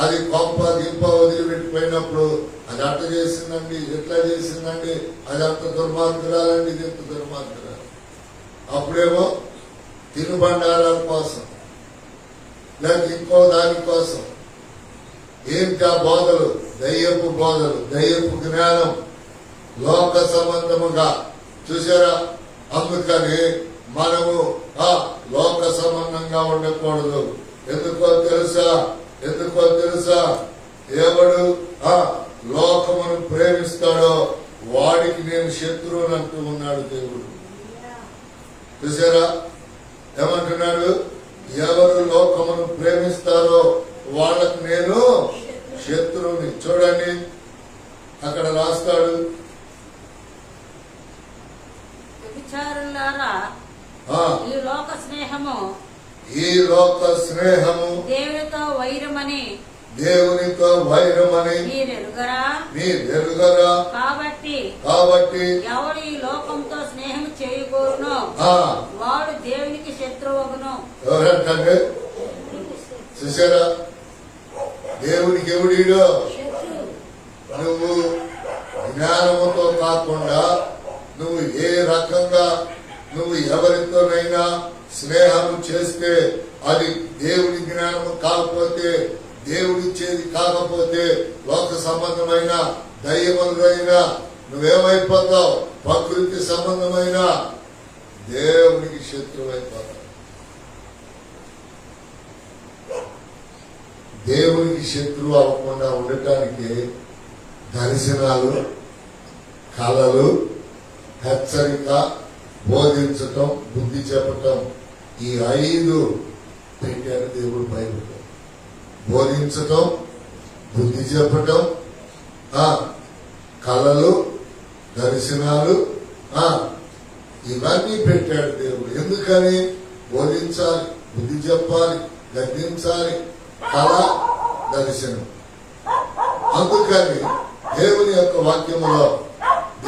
అది కొంప గింప వదిలిపెట్టిపోయినప్పుడు అది అట్ట చేసిందండి, ఎట్లా చేసిందండి, అది అంత దుర్మార్గురాలండి, ఇది ఎంత దుర్మార్గురాలు. అప్పుడేమో తినుబండారాల కోసం, లేక ఇంకో దానికోసం. ఏంటి ఆ బోధలు? దయ్యపు బోధలు, దయ్యపు జ్ఞానం, లోక సంబంధముగా. చూసారా? అందుకని మనము లోక సంబంధంగా ఉండకూడదు. ఎందుకో తెలుసా? ఎందుకో తెలుసా? ఎవడు లోకమును ప్రేమిస్తాడో వాడికి నేను శత్రువుని అంటూ ఉన్నాడు దేవుడు. చూసారా? ఏమంటున్నాడు? ఎవరు లోకమును ప్రేమిస్తారో వాళ్ళకు నేను శత్రువుని. చూడండి, అక్కడ రాస్తాడు, విచారులారా, ఈ లోక స్నేహము, ఈ లోక స్నేహము దేవునితో వైరమని, దేవునితో వైరమని మీరెరుగరా? కాబట్టి ఎవడు ఈ లోకంతో స్నేహం చేయకూరునో వాడు దేవునికి శత్రువును. ఎవరంటే? చూసారా? దేవునికి ఎవడీడో? నువ్వు జ్ఞానముతో కాకుండా నువ్వు ఏ రకంగా నువ్వు ఎవరితోనైనా స్నేహం చేస్తే అది దేవుని జ్ఞానము కాకపోతే, దేవుడిచ్చేది కాకపోతే, లోక సంబంధమైన దయ్యములైన నువ్వేమైపోతావు? ప్రకృతి సంబంధమైన దేవునికి శత్రువు అయిపోతావు. దేవునికి శత్రువు అవ్వకుండా ఉండటానికి దర్శనాలు, కళలు, హెచ్చరిక, బోధించటం, బుద్ధి చెప్పటం, ఈ 5 పెట్టారు దేవుడు బైబిల్. బోధించటం, బుద్ధి చెప్పటం, కళలు, దర్శనాలు, ఇవన్నీ పెట్టాడు దేవుడు. ఎందుకని? బోధించాలి, బుద్ధి చెప్పాలి, గద్దించాలి, కళ, దర్శనం. అందుకని దేవుని యొక్క వాక్యములో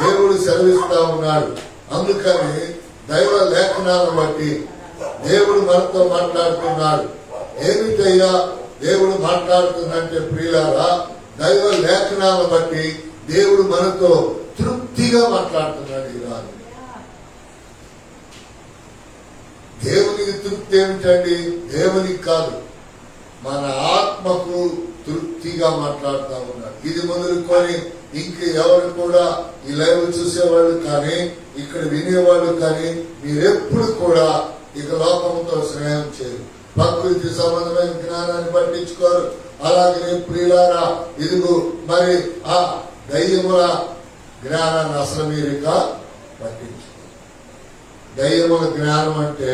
దేవుడు సెలవిస్తా ఉన్నాడు. అందుకని దైవ లేఖనాలను బట్టి దేవుడు మనతో మాట్లాడుతున్నాడు. ఏమిటయ్యా దేవుడు మాట్లాడుతుందంటే ప్రియులారా, దైవ లేఖనాలను బట్టి దేవుడు మనతో తృప్తిగా మాట్లాడుతున్నాడు. ఈనాడు దేవునికి తృప్తి ఏమిటండి? దేవునికి కాదు, మన ఆత్మకు తృప్తిగా మాట్లాడుతూ ఉన్నాడు. ఇది మొదలుకొని ఇంక ఎవరు కూడా ఈ లైవ్ చూసేవాళ్ళు కానీ ఇక్కడ వినేవాళ్ళు కానీ మీరెప్పుడు కూడా ఇక లోకంతో స్నేహం చేయరు, ప్రకృతి సంబంధమైన జ్ఞానాన్ని పట్టించుకోరు. అలాగే ప్రియులారా, ఇదిగో మరి ఆ దయ్యముల జ్ఞానాన్ని అసలు మీరు ఇక పట్టించుకోరు. దయ్యముల జ్ఞానం అంటే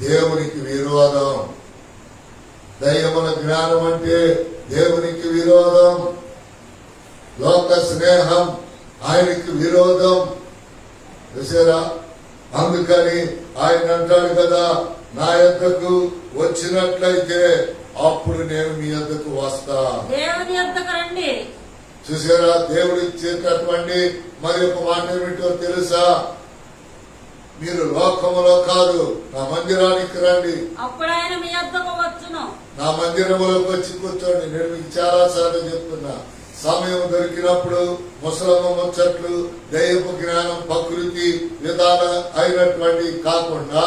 దేవునికి విరోధం. దయ్యముల జ్ఞానం అంటే దేవునికి విరోధం. లోక స్నేహం ఆయనకి విరోధం. చూసారా? అందుకని ఆయన అంటాడు కదా, నా యొద్దకు వచ్చినట్లయితే అప్పుడు నేను మీ యొద్దకు వస్తా. దేవుని యొద్దకు రండి. చూసారా? దేవుడు ఇచ్చేటటువంటి మరి ఒక మాట ఏమిటో తెలుసా? మీరు లోకములో కాదు, నా మందిరానికి రండి, అప్పుడు ఆయన మీ యొద్దకు వచ్చును. నా మందిరంలోకి వచ్చి కూర్చోండి. నేను మీకు చాలా సార్లు చెప్తున్నా, సమయం దొరికినప్పుడు ముసలమ్మ ముచ్చట్లు, దైవపు జ్ఞానం, ప్రకృతి విధాన అయినటువంటి కాకుండా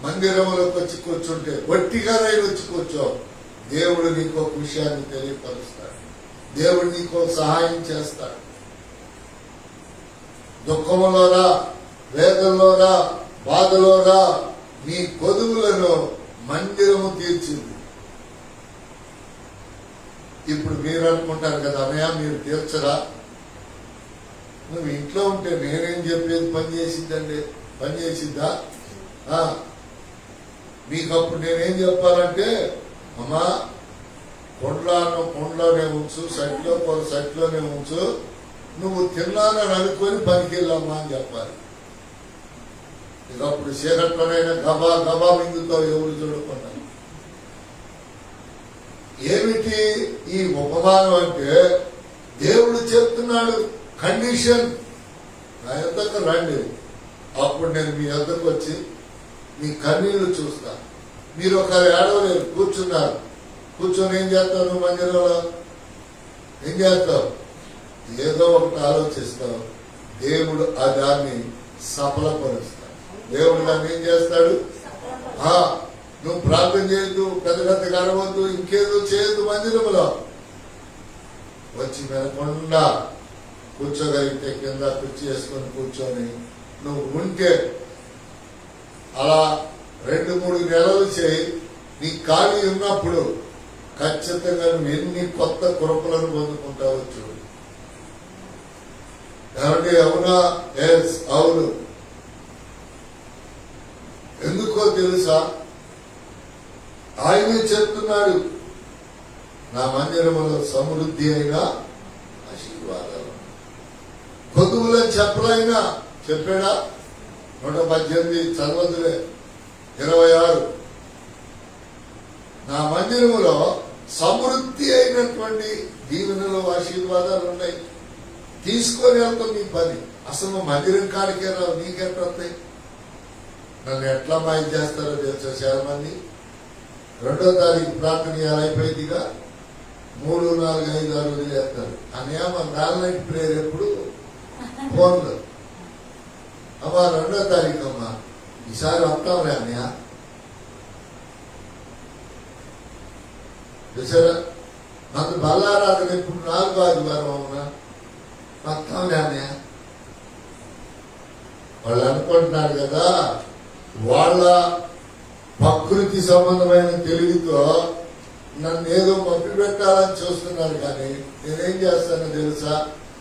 మందిరంలోకి వచ్చి కూర్చుంటే వట్టిగానే వచ్చి కూర్చో. దేవుడు నీకు ఒక విషయాన్ని తెలియపరుస్తాడు. దేవుడు నీకు సహాయం చేస్తాడు. దుఃఖములోరా, వేదనలోరా, బాధలోరా నీ కొదువులను మందిరము తీర్చింది. ఇప్పుడు మీరు అనుకుంటారు కదా, అన్నయ్య మీరు తీర్చరా? నువ్వు ఇంట్లో ఉంటే నేనేం చెప్పేది పని చేసిద్దా? మీకు అప్పుడు నేనేం చెప్పాలంటే, అమ్మా కొండలోనే ఉంచు, సైట్లోనే ఉంచు, నువ్వు తిన్నానని అనుకొని పనికి వెళ్ళమ్మా అని చెప్పాలి. ఇక అప్పుడు చీకట్లోనైనా గబా మింగుతో ఎవరు చూడకుండా. ఏమిటి ఈ ఉపమానం అంటే, దేవుడు చెప్తున్నాడు కండిషన్, నా యొద్దకు రండి, అప్పుడు నేను మీ యొద్దకు వచ్చి మీ కన్నీళ్లు చూస్తా. మీరు ఒక ఏడవలేరు, కూర్చున్నారు. కూర్చొని ఏం చేస్తావు? నువ్వు మందిరంలో ఏం చేస్తావు? ఏదో ఒకటి ఆలోచిస్తావు. దేవుడు ఆ దాన్ని సఫలపరుస్తాడు. దేవుడు దాన్ని ఏం చేస్తాడు? నువ్వు ప్రార్థన చేయొద్దు, పెద్ద గడవద్దు, ఇంకేదో చేయొద్దు. మందిరంలో వచ్చి వినకుండా కూర్చోగలిగితే కింద కుర్చీ వేసుకొని కూర్చొని నువ్వు ఉంటే అలా 2-3 నెలలు చేయి. నీ ఖాళీ ఉన్నప్పుడు ఖచ్చితంగా నువ్వు ఎన్ని కొత్త కృపలను పొందుకుంటావో చూడు. కాబట్టి అవునా? ఎస్, అవును. ఎందుకో తెలుసా? ఆయనే చెప్తున్నాడు, నా మందిరములో సమృద్ధి అయినా ఆశీర్వాదాలు. కొదువులని చెప్పలైనా చెప్పాడా? 118 చదవదులే, 26. నా మందిరములో సమృద్ధి అయినటువంటి దీవెనలు, ఆశీర్వాదాలు ఉన్నాయి. తీసుకొని వెళ్తాం నీ పని. అసలు నువ్వు మందిరం కాడికే రావు, నీకెట్లా వస్తాయి? నన్ను ఎట్లా మాయ చేస్తారో తెలుసా చాలా మంది. 2వ తారీఖు ప్రార్థన అయిపోయిందిగా, 3, 4, 5, 6 వదిలేస్తారు. అన్నయ్య మన నాలుగు ప్రేయర్ ఎప్పుడు ఫోన్లో, అమ్మా 2వ తారీఖు అమ్మా ఈసారి వస్తాంలే అన్నయ్య. చూసారా? మాకు బల్లారాధన ఇప్పుడు 4వ ఆదివారం అవునా, వస్తాంలే అన్నయ్య. వాళ్ళు అనుకుంటున్నారు కదా, వాళ్ళ ప్రకృతి సంబంధమైన తెలివితో నన్ను ఏదో మప్పి పెట్టాలని చూస్తున్నారు. కానీ నేనేం చేస్తానో తెలుసా?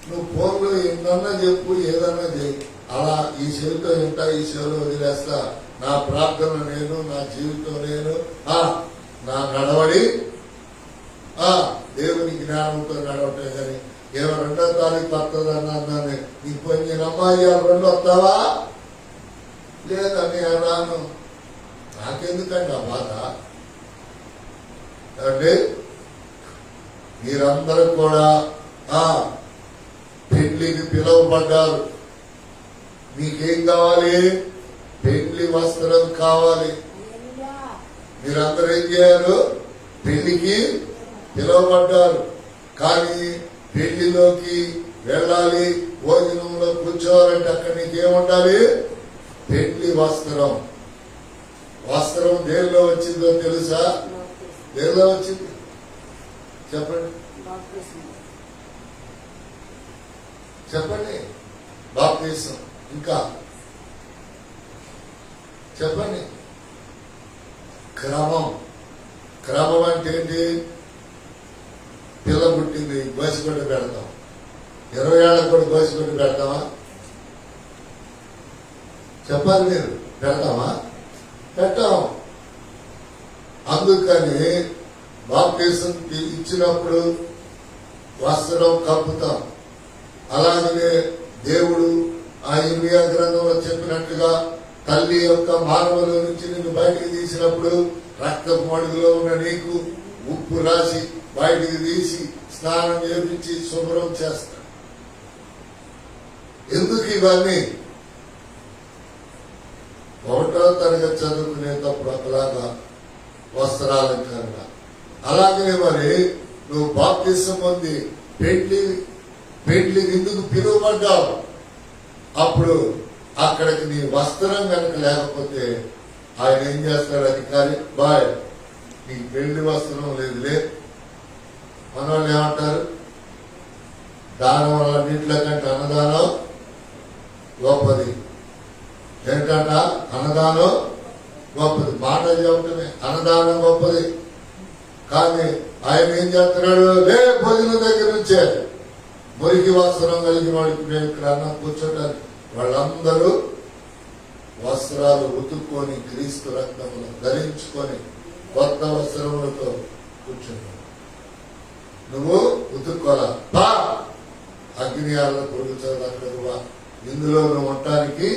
నువ్వు ఫోన్లో ఎన్నన్నా చెప్పు, ఏదన్నా చేయి. అలా ఈ చెవితో వింటా, ఈ చెవిలో వదిలేస్తా. నా ప్రార్థన నేను, నా జీవితం నేను, నా నడవడి దేవుని జ్ఞానంతో నడవటం. కానీ ఏమో 2వ తారీఖు వస్తుందని అన్నాను. నీకు పోయి అమ్మాయి 2 వస్తావా? లేదని రాను. నాకెందుకండి ఆ బాధ? అంటే మీరందరూ కూడా పెళ్లికి పిలువబడ్డారు. మీకేం కావాలి? పెళ్లి వస్త్రం కావాలి. మీరందరూ ఏం చేయాలి? పెళ్లికి పిలువబడ్డారు. కానీ పెళ్లిలోకి వెళ్ళాలి, భోజనంలో కూర్చోవాలంటే అక్కడ నీకేముండాలి? పెళ్లి వస్త్రం. వస్త్రం దేనిలో వచ్చిందో తెలుసా? దేనిలో వచ్చింది చెప్పండి, చెప్పండి. బాప్తిసం. ఇంకా చెప్పండి. క్రమం. క్రమం అంటే ఏంటి? పిల్ల పుట్టింది, గోసిగొడ్డ పెడతాం. 20 ఏళ్ళకు కూడా గోసిగొడ్డ పెడతామా? చెప్పాలి మీరు. పెడతామా? పెట్టాం. అందుకని బాప్తిసం ఇచ్చినప్పుడు వస్త్రం కప్పుతాం. అలాగనే దేవుడు ఆ ఇర్మియా గ్రంథంలో చెప్పినట్టుగా తల్లి యొక్క మానవుల నుంచి నిన్ను బయటికి తీసినప్పుడు రక్తపు మడుగులో ఉన్న నీకు ఉప్పు రాసి బయటికి తీసి స్నానం చేపించి శుభ్రం చేస్తాడు. ఎందుకు ఇవన్నీ? 1వ తరగతి చదువుకునేటప్పుడు ఒకలాగా వస్త్రాలంకరణ. అలాగే మరి నువ్వు బాప్తిసం పొంది పెండ్లి విందుకు పిలువబడ్డావు. అప్పుడు అక్కడికి నీ వస్త్రం కనుక లేకపోతే ఆయన ఏం చేస్తాడు? అధికారి, బాయ్ నీకు పెళ్లి వస్త్రం లేదులే. మన వాళ్ళు ఏమంటారు? దానం వల్ల నీటిలో కంటే అన్నదానం గొప్పది. ఏంటంట? అన్నదానం గొప్పది. మాట చెప్పటమే అన్నదానం గొప్పది. కానీ ఆయన ఏం చేస్తున్నాడు? భోజనం దగ్గర నుంచే మురికి వస్త్రం కలిగిన వాడికి మేము ఇక్కడ అన్నం కూర్చోటానికి వాళ్ళందరూ వస్త్రాలు ఉతుక్కొని క్రీస్తు రక్తములు ధరించుకొని కొత్త వస్త్రములతో కూర్చున్నావు. నువ్వు ఉతుక్కోలా, బా అగ్నియాల్లో పొరుగుతుంది అక్కడికి వా. ఇందులో నువ్వు ఉండటానికి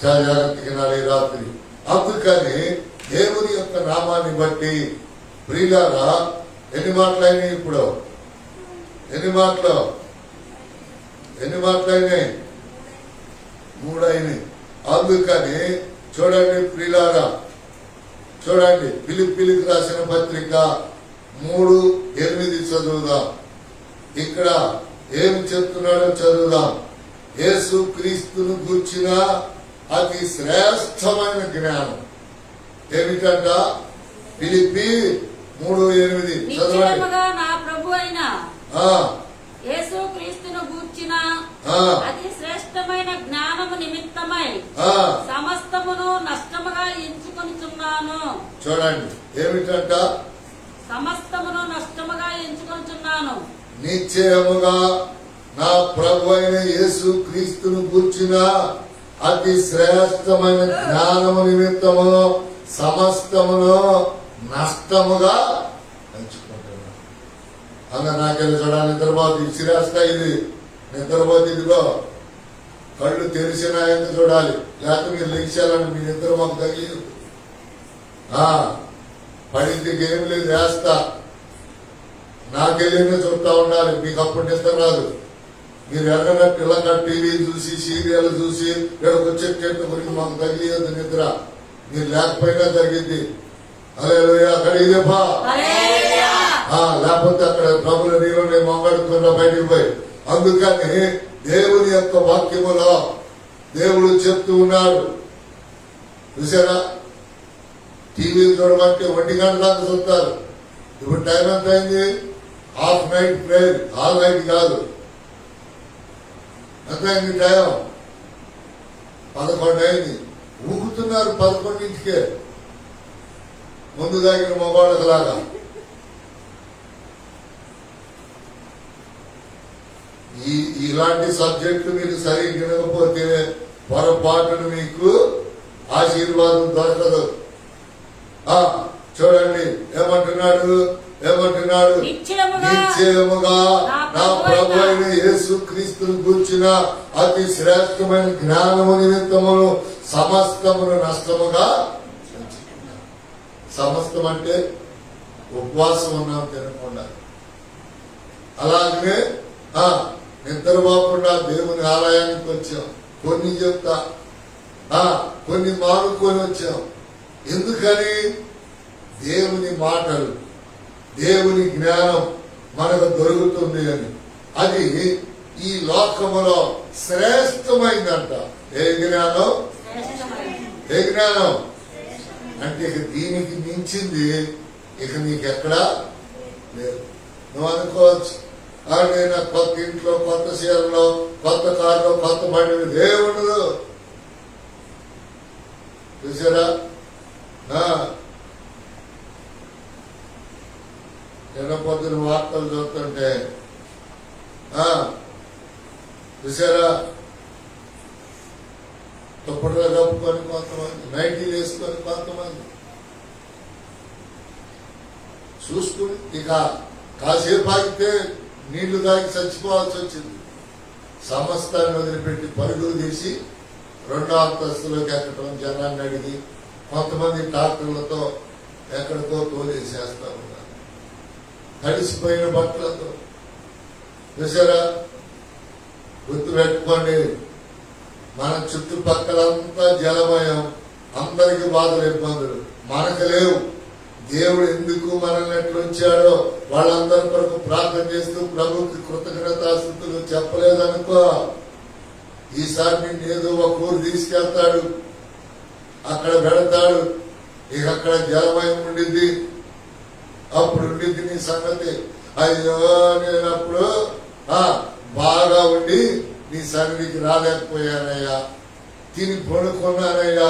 చాలా జాగ్రత్తగా నాలుగు రాత్రి. అందుకని దేవుని యొక్క నామాన్ని బట్టి ప్రియులారా ఎన్ని మాటలైనాయి? ఇప్పుడు ఎన్ని మాటలైనాయి? 3 అయినాయి. అందుకని చూడండి ప్రియులారా, చూడండి ఫిలిప్పీలకు రాసిన పత్రిక 3:8 చదువుదాం. ఇక్కడ ఏమి చెప్తున్నాడో చదువుదాం. యేసు క్రీస్తును గూర్చిన అతి శ్రేష్టమైన జ్ఞానం ఏమిటంట? ఫిలిప్పీ 3:8 చదవండి. నా ప్రభు అయిన యేసు క్రీస్తును గూర్చిన అతి శ్రేష్టమైన జ్ఞానము నిమిత్తమై సమస్తమును నష్టముగా ఎంచుకొనుచున్నాను. చూడండి ఏమిటంట? సమస్తమును నష్టముగా ఎంచుకొనుచున్నాను. నిశ్చయముగా నా ప్రభు అయిన యేసు క్రీస్తును గూర్చిన అతి శ్రేష్టమైన జ్ఞానము నిమిత్తము సమస్తమును నష్టముగా ఎంచుకుంటున్నాను. అలా నాకెళ్ళి చూడాలి. నిద్రపోతే శ్రేష్ట ఇది నిద్రపోతే ఇదిగో కళ్ళు తెరిచిన ఎంత చూడాలి. లేకపోతే మీరు లెక్చాలని మీ నిద్ర మాకు తగిలి పడింది ఏం లేదు వేస్తా నాకెళ్ళినే చూస్తా ఉండాలి. మీకు అప్పుడు నిద్ర రాదు. మీరు ఎర్రనట్టు ఇలాగా టీవీ చూసి సీరియల్ చూసి ఇక్కడికి వచ్చేటట్టు గురించి మాకు తగిలియద్దు నిద్ర. మీరు లేకపోయినా జరిగింది. హల్లెలూయా, అక్కడ ఇదేపా. లేకపోతే అక్కడ ప్రభుల నీళ్ళు మొంగడుతున్నా బయటికి పోయి. అందుకని దేవుని యొక్క వాక్యములో దేవుడు చెప్తూ ఉన్నాడు. చూసారా? టీవీలు చూడమంటే 1 గంట దాకా చూస్తారు. ఇప్పుడు టైం ఎంత అయింది? Half night prayer, all night కాదు. ఎంత అయింది టైం? 11 అయింది. ఊగుతున్నారు 11కే ముందు దాగిన మగవాళ్ళకి లాగా. ఇలాంటి సబ్జెక్టు మీరు సరిగ్గా వినకపోతే పొరపాటును మీకు ఆశీర్వాదం దొరకదు. చూడండి ఏమంటున్నాడు? నిశ్చయముగా నా ప్రభు అయిన యేసు క్రీస్తును గూర్చిన అతి శ్రేష్టమైన జ్ఞానము నిమిత్తమును సమస్తమును నష్టముగా. సమస్తం అంటే ఉపవాసం ఉన్నాం తినకుండా, అలాగే నిద్రపోకుండా దేవుని ఆలయానికి వచ్చాం. కొన్ని చెప్తా, కొన్ని మానుకొని వచ్చాం. ఎందుకని? దేవుని మాటలు, దేవుని జ్ఞానం మనకు దొరుకుతుంది అని. అది ఈ లోకములో శ్రేష్టమైందంట. ఏ జ్ఞానం అంటే ఇక దీనికి మించింది ఇక నీకెక్కడా లేదు. నువ్వు అనుకోవచ్చు, నేను కొత్త ఇంట్లో, కొత్త చీరలో, కొత్త కారులో, కొత్త బండి దేవుడు. చూసారా? నిన్న పొద్దున వార్తలు చూస్తుంటే చూసారా? దుప్పట్లో కప్పుకొని కొంతమంది, నైటీలు వేసుకొని కొంతమంది చూసుకుని ఇక కాసేపు ఆగితే నీళ్లు తాగి చచ్చిపోవాల్సి వచ్చింది. సమస్తాన్ని వదిలిపెట్టి పరుగులు తీసి 2వ అంతస్తులోకి ఎక్కడం, జనాన్ని అడిగి కొంతమంది ట్రాక్టర్లతో ఎక్కడికో తోలేసేస్తా ఉన్నారు తడిసిపోయిన బట్టలతో. చూసారా? గుర్తుపెట్టుకోండి, మన చుట్టుపక్కలంతా జలమయం, అందరికి బాధలు ఇబ్బందులు. మనకు లేవు, దేవుడు ఎందుకు మనల్ని ఎట్లా ఉంచాడో వాళ్ళందరి కొరకు ప్రార్థన చేస్తూ ప్రభుకి కృతజ్ఞతాస్తుతులు చెప్పలేదనుకో, ఈసారి నిన్ను ఏదో ఒక ఊరు తీసుకెళ్తాడు, అక్కడ పెడతాడు, ఇక అక్కడ జలమయం ఉండింది, అప్పుడు ఉండింది నీ సంగతి. అయ్యో నేను అప్పుడు బాగా ఉండి నీ సన్నిధికి రాలేకపోయానయ్యా, తిని పడుకున్నానయ్యా.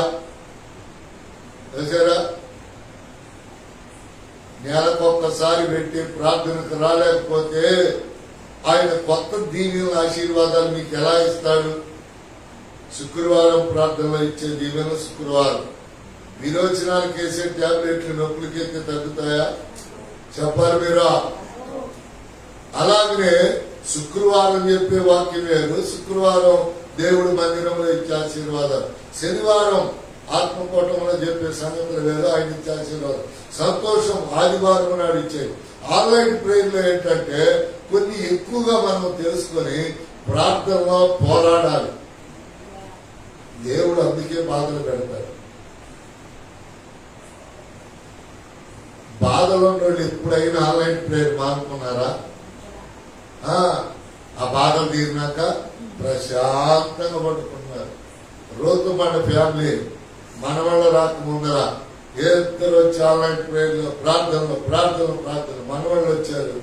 చూసారా, నెలకొక్కసారి పెట్టి ప్రార్థనకు రాలేకపోతే ఆయన కొత్త దీవెనల ఆశీర్వాదాలు మీకు ఎలా ఇస్తాడు? శుక్రవారం ప్రార్థనలో ఇచ్చే దీవెన శుక్రవారం. విరోచనాలకు వేసే టాబ్లెట్లు నొప్పులకైతే తగ్గుతాయా? చెప్పారు మీరు. అలాగనే శుక్రవారం చెప్పే వాక్యం వేరు, శుక్రవారం దేవుడు మందిరంలో ఇచ్చే ఆశీర్వాదాలు, శనివారం ఆత్మకూటంలో చెప్పే సంగతులు వేరు, ఆయన ఇచ్చే ఆశీర్వాదం. సంతోషం ఆదివారం నాడు ఇచ్చేది. ఆన్లైన్ ప్రేయర్లో ఏంటంటే కొన్ని ఎక్కువగా మనం తెలుసుకొని ప్రార్థనలో పోరాడాలి. దేవుడు అందుకే బాధలు పెడతాడు. బాధలో వాళ్ళు ఎప్పుడైనా ఆన్లైన్ ప్రేయర్ మానుకున్నారా? ఆ బాధలు తీరినాక ప్రశాంతంగా పడుకున్నారు. రోజు మన ఫ్యామిలీ మన వాళ్ళు రాకముందర ఇద్దరు వచ్చి ఆన్లైన్ ప్రేయర్లో ప్రార్థనలు ప్రార్థనలు ప్రార్థనలు మన వాళ్ళు వచ్చారు.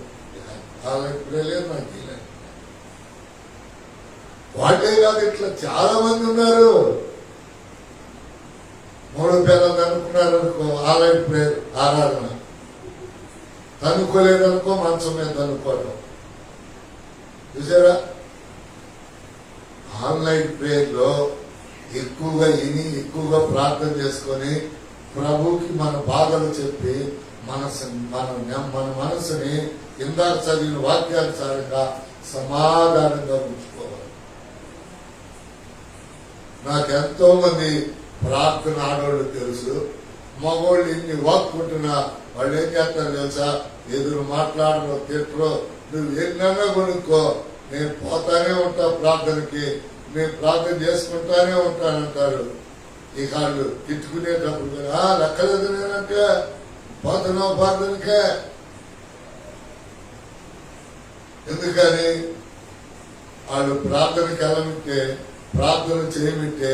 ఆన్లైన్ ప్రేయర్ నాకు తెలియదు. వాటే కాదు, ఇట్లా చాలా మంది ఉన్నారు. 3 పిల్లలు అనుకున్నారు అనుకో, ఆన్లైన్ ప్రేయర్ ఆరాధన, తనుకోలేదనుకో మంచం మీద తనుకోవడం. చూసారా, ఆన్లైన్ ప్రేయర్ లో ఎక్కువగా ఎక్కువగా ప్రార్థన చేసుకొని ప్రభుకి మన బాధలు చెప్పి మన మనసుని ఇందాక చదివిన వాక్యానుసారంగా సమాధానంగా ఉంచుకోవాలి. నాకెంతో మంది ప్రార్థన ఆడవాళ్ళు తెలుసు. మగవాళ్ళు ఇన్ని వాక్కుంటున్నా వాళ్ళు ఏం చేస్తారు తెలుసా? ఎదురు మాట్లాడరో తిట్టరో, నువ్వు ఎన్నన్నా కొనుక్కో, నేను పోతానే ఉంటా ప్రార్థనకి, నేను ప్రార్థన చేసుకుంటానే ఉంటానంటారు. ఈ కాళ్ళు తిట్టుకునేటప్పుడు లెక్కలేదు నేనంటే పోతున్నావు ప్రార్థనకే. ఎందుకని? వాళ్ళు ప్రార్థనకి వెళ్ళమంటే, ప్రార్థన చేయమంటే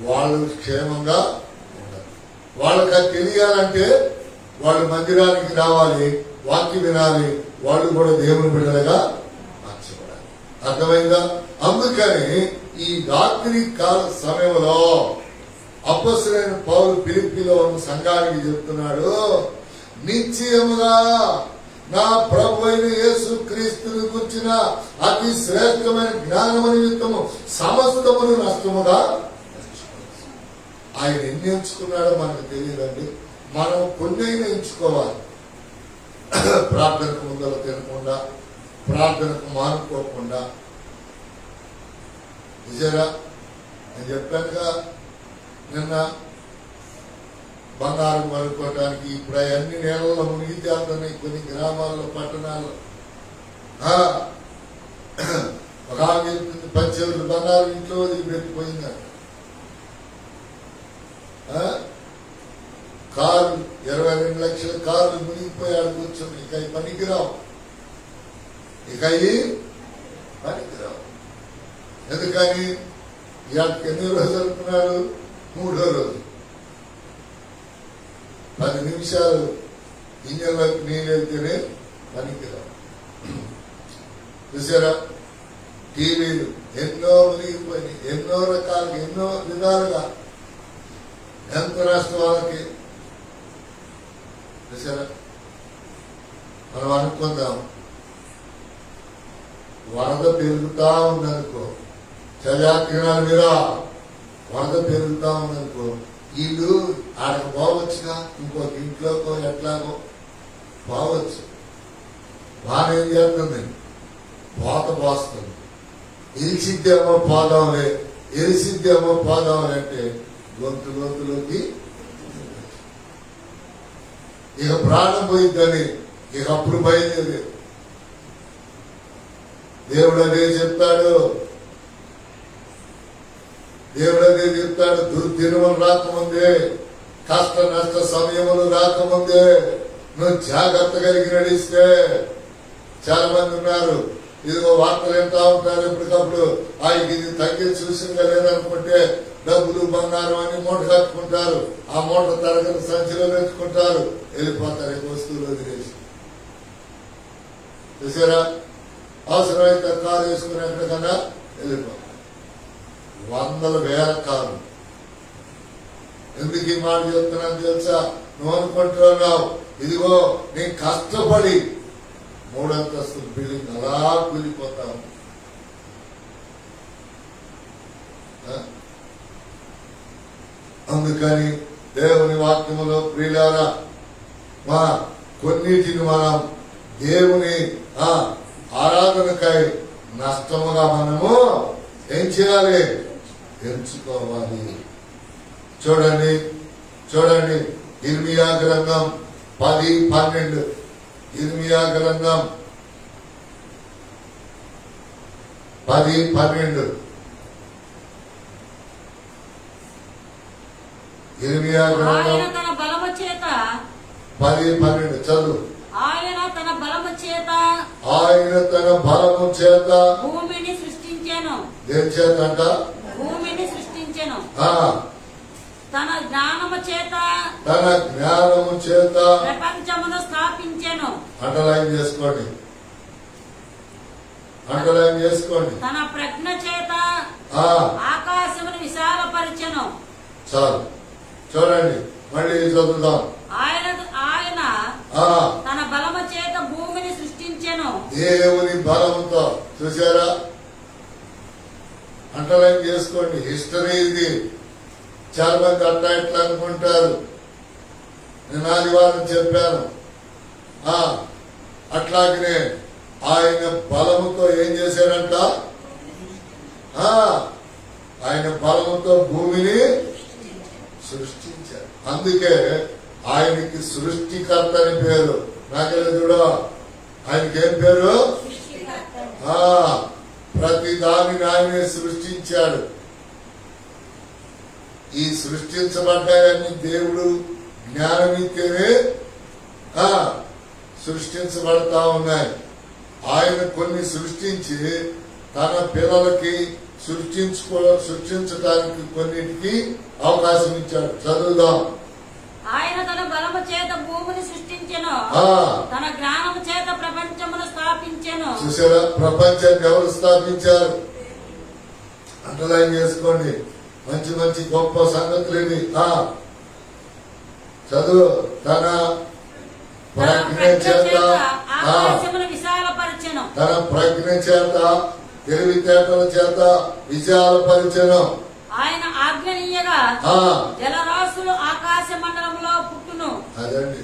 వాళ్ళు క్షేమంగా ఉండాలి. వాళ్ళకి అది తెలియాలంటే వాళ్ళు మందిరానికి రావాలి, వాక్యం వినాలి, వాళ్ళు కూడా దేవుని బిడ్డలుగా మార్చబడాలి. అర్థమైందా? అందుకని ఈ రాత్రి కాల సమయంలో అపొస్తలుడైన పౌలు ఫిలిప్పీలో ఉన్న సంఘానికి చెప్తున్నాడు, నిశ్చయముగా నా ప్రభు అయిన యేసు క్రీస్తుని గురించిన అతి శ్రేష్టమైన జ్ఞానము నిమిత్తము సమస్తమును నష్టముగా ఆయన ఎన్ని ఎంచుకున్నాడో మనకు తెలియదండి. మనం కొన్నైనా ఎంచుకోవాలి. ప్రార్థనకు ముందర తినకుండా, ప్రార్థనకు మానుకోకుండా. నిజరా, నేను చెప్పానుగా నిన్న బంగారం కొనుక్కోవటానికి ఇప్పుడు అన్ని నేలల్లో మునిగితే అవుతున్నాయి కొన్ని గ్రామాల్లో, పట్టణాల్లో. ఒక ఆమె 10 బంగారం ఇంట్లో వదిలిపెట్టిపోయింది. కారు 22 లక్షల కార్లు మునిగిపోయి ఆడ కూర్చొని ఇక పనికిరావు, ఇక పనికిరావు. ఎందుకని? ఎన్ని రోజులు అనుకున్నారు? 3వ రోజు 10 నిమిషాలు ఇంజన్లోకి నీళ్ళు వెళ్తేనే పనికిరావు. చూసారా, టీవీలు ఎన్నో మునిగిపోయినాయి, ఎన్నో రకాలుగా, ఎన్నో విధాలుగా. ఎంత నష్టం వాళ్ళకి. చూసారా, మనం అనుకుందాం, వరద పెరుగుతా ఉందనుకో, చదివారు మీరా, వరద పెరుగుతా ఉందనుకో, వీళ్ళు ఆడకు పోవచ్చుగా, ఇంకొక ఇంట్లోకో ఎట్లాగో పోవచ్చు. బాగా ఏం చేస్తుంది? పోస్తుంది. ఎలిసిద్దేమో పోదాంలే, ఎలిసిద్దేమో పోదాంలే అంటే గొంతులోకి ఇక ప్రాణం పోయిద్దని ఇక అప్పుడు బయలుదేరి దేవుడు అదే చెప్తాడు. దేవుడు అదే చెప్తాడు. దుర్దినములు రాకముందే కష్ట నష్ట సమయములు రాకముందే నువ్వు జాగ్రత్త కలిగి నడిస్తే, చాలా మంది ఉన్నారు ఇదిగో వార్తలు ఎంత ఉంటారు ఎప్పటికప్పుడు, ఇది తగ్గి చూసిందా లేదనుకుంటే డబ్బులు బంగారం అని మూట కట్టుకుంటారు, ఆ మూట తరగతి సంచిలో పెట్టుకుంటారు, వెళ్ళిపోతారు ఈ వస్తువులు వదిలేసి. చూసారా, అవసరమైతే కారు వేసుకుని ఎక్కడికన్నా వెళ్ళిపోతారు. వందల వేల కారు. ఎందుకు ఈ మాట చెప్తున్నాను తెలుసా? నువ్వు అనుకుంటున్నావు ఇదిగో నేను కష్టపడి 3 అంతస్తుల బిల్డింగ్ అలా కూలిపోతావు. అందుకని దేవుని వాక్యములో ప్రియులారా, మా కొన్నిటిని మనం దేవుని ఆరాధనకై నష్టముగా మనము ఏం చేయాలి? ఎంచుకోవాలి. చూడండి చూడండి, ఇర్మియా గ్రంథం 10:12. ఇర్మియా గ్రంథం 10:12. ఇర్మియా గ్రంథం ఆయన తన బలము చేత 10:12 చదువు. ఆయన తన బలము చేత ఆయన తన బలము చేత భూమిని సృష్టించెను. దేని చేత అంట? భూమిని సృష్టించెను. తన జ్ఞానము చేత తన జ్ఞానము చేత ప్రపంచమును స్థాపించెను. అండర్లైన్ చేసుకోండి, అండర్లైన్ చేసుకోండి. తన ప్రజ్ఞ చేత ఆ ఆకాశమును విశాలపరిచెను. చాలు. చూడండి, మళ్ళీ చదువుదాం. ఆయన ఆ తన బలము చేత భూమిని సృష్టించెను. దేవుని బలముతో. చూసారా, అండర్లైన్ చేసుకోండి. హిస్టరీ ఇది. చాలా మంది అట్లా ఇట్లా అనుకుంటారు. నేను ఆదివారం చెప్పాను. అట్లాగనే ఆయన బలముతో ఏం చేశారంట? ఆయన బలముతో భూమిని సృష్టించారు. అందుకే ఆయనకి సృష్టికర్త అని పేరు. నాకెళ్ళి చూడ, ఆయనకి ఏం పేరు? ప్రతి దానిని ఆయనే సృష్టించాడు. ఈ సృష్టించబడ్డాయని దేవుడు జ్ఞానమిస్తేనే సృష్టించబడతా ఉన్నాయి. ఆయన కొన్ని సృష్టించి తన పిల్లలకి సృష్టించడానికి కొన్నిటికి అవకాశం ఇచ్చాడు. చదువుదాం. ఆయన తన బలము చేత భూమిని సృష్టించెను. తన జ్ఞానము చేత ప్రపంచమును స్థాపించెను. చూసారా, ప్రపంచాన్ని ఎవరు స్థాపించారు? అండర్లైన్ చేసుకోండి. మంచి మంచి గొప్ప సంగతులేని చదువు. తన ప్రజ్ఞ చేత ఆకాశమును విశాలపరిచెను. తన ప్రజ్ఞ చేత తెలివితేటల చేత విశాలపరిచెను. ఆయన ఆజ్ఞనీయగా జలరాశులు ఆకాశ మండలంలో పుట్టును. అదండి,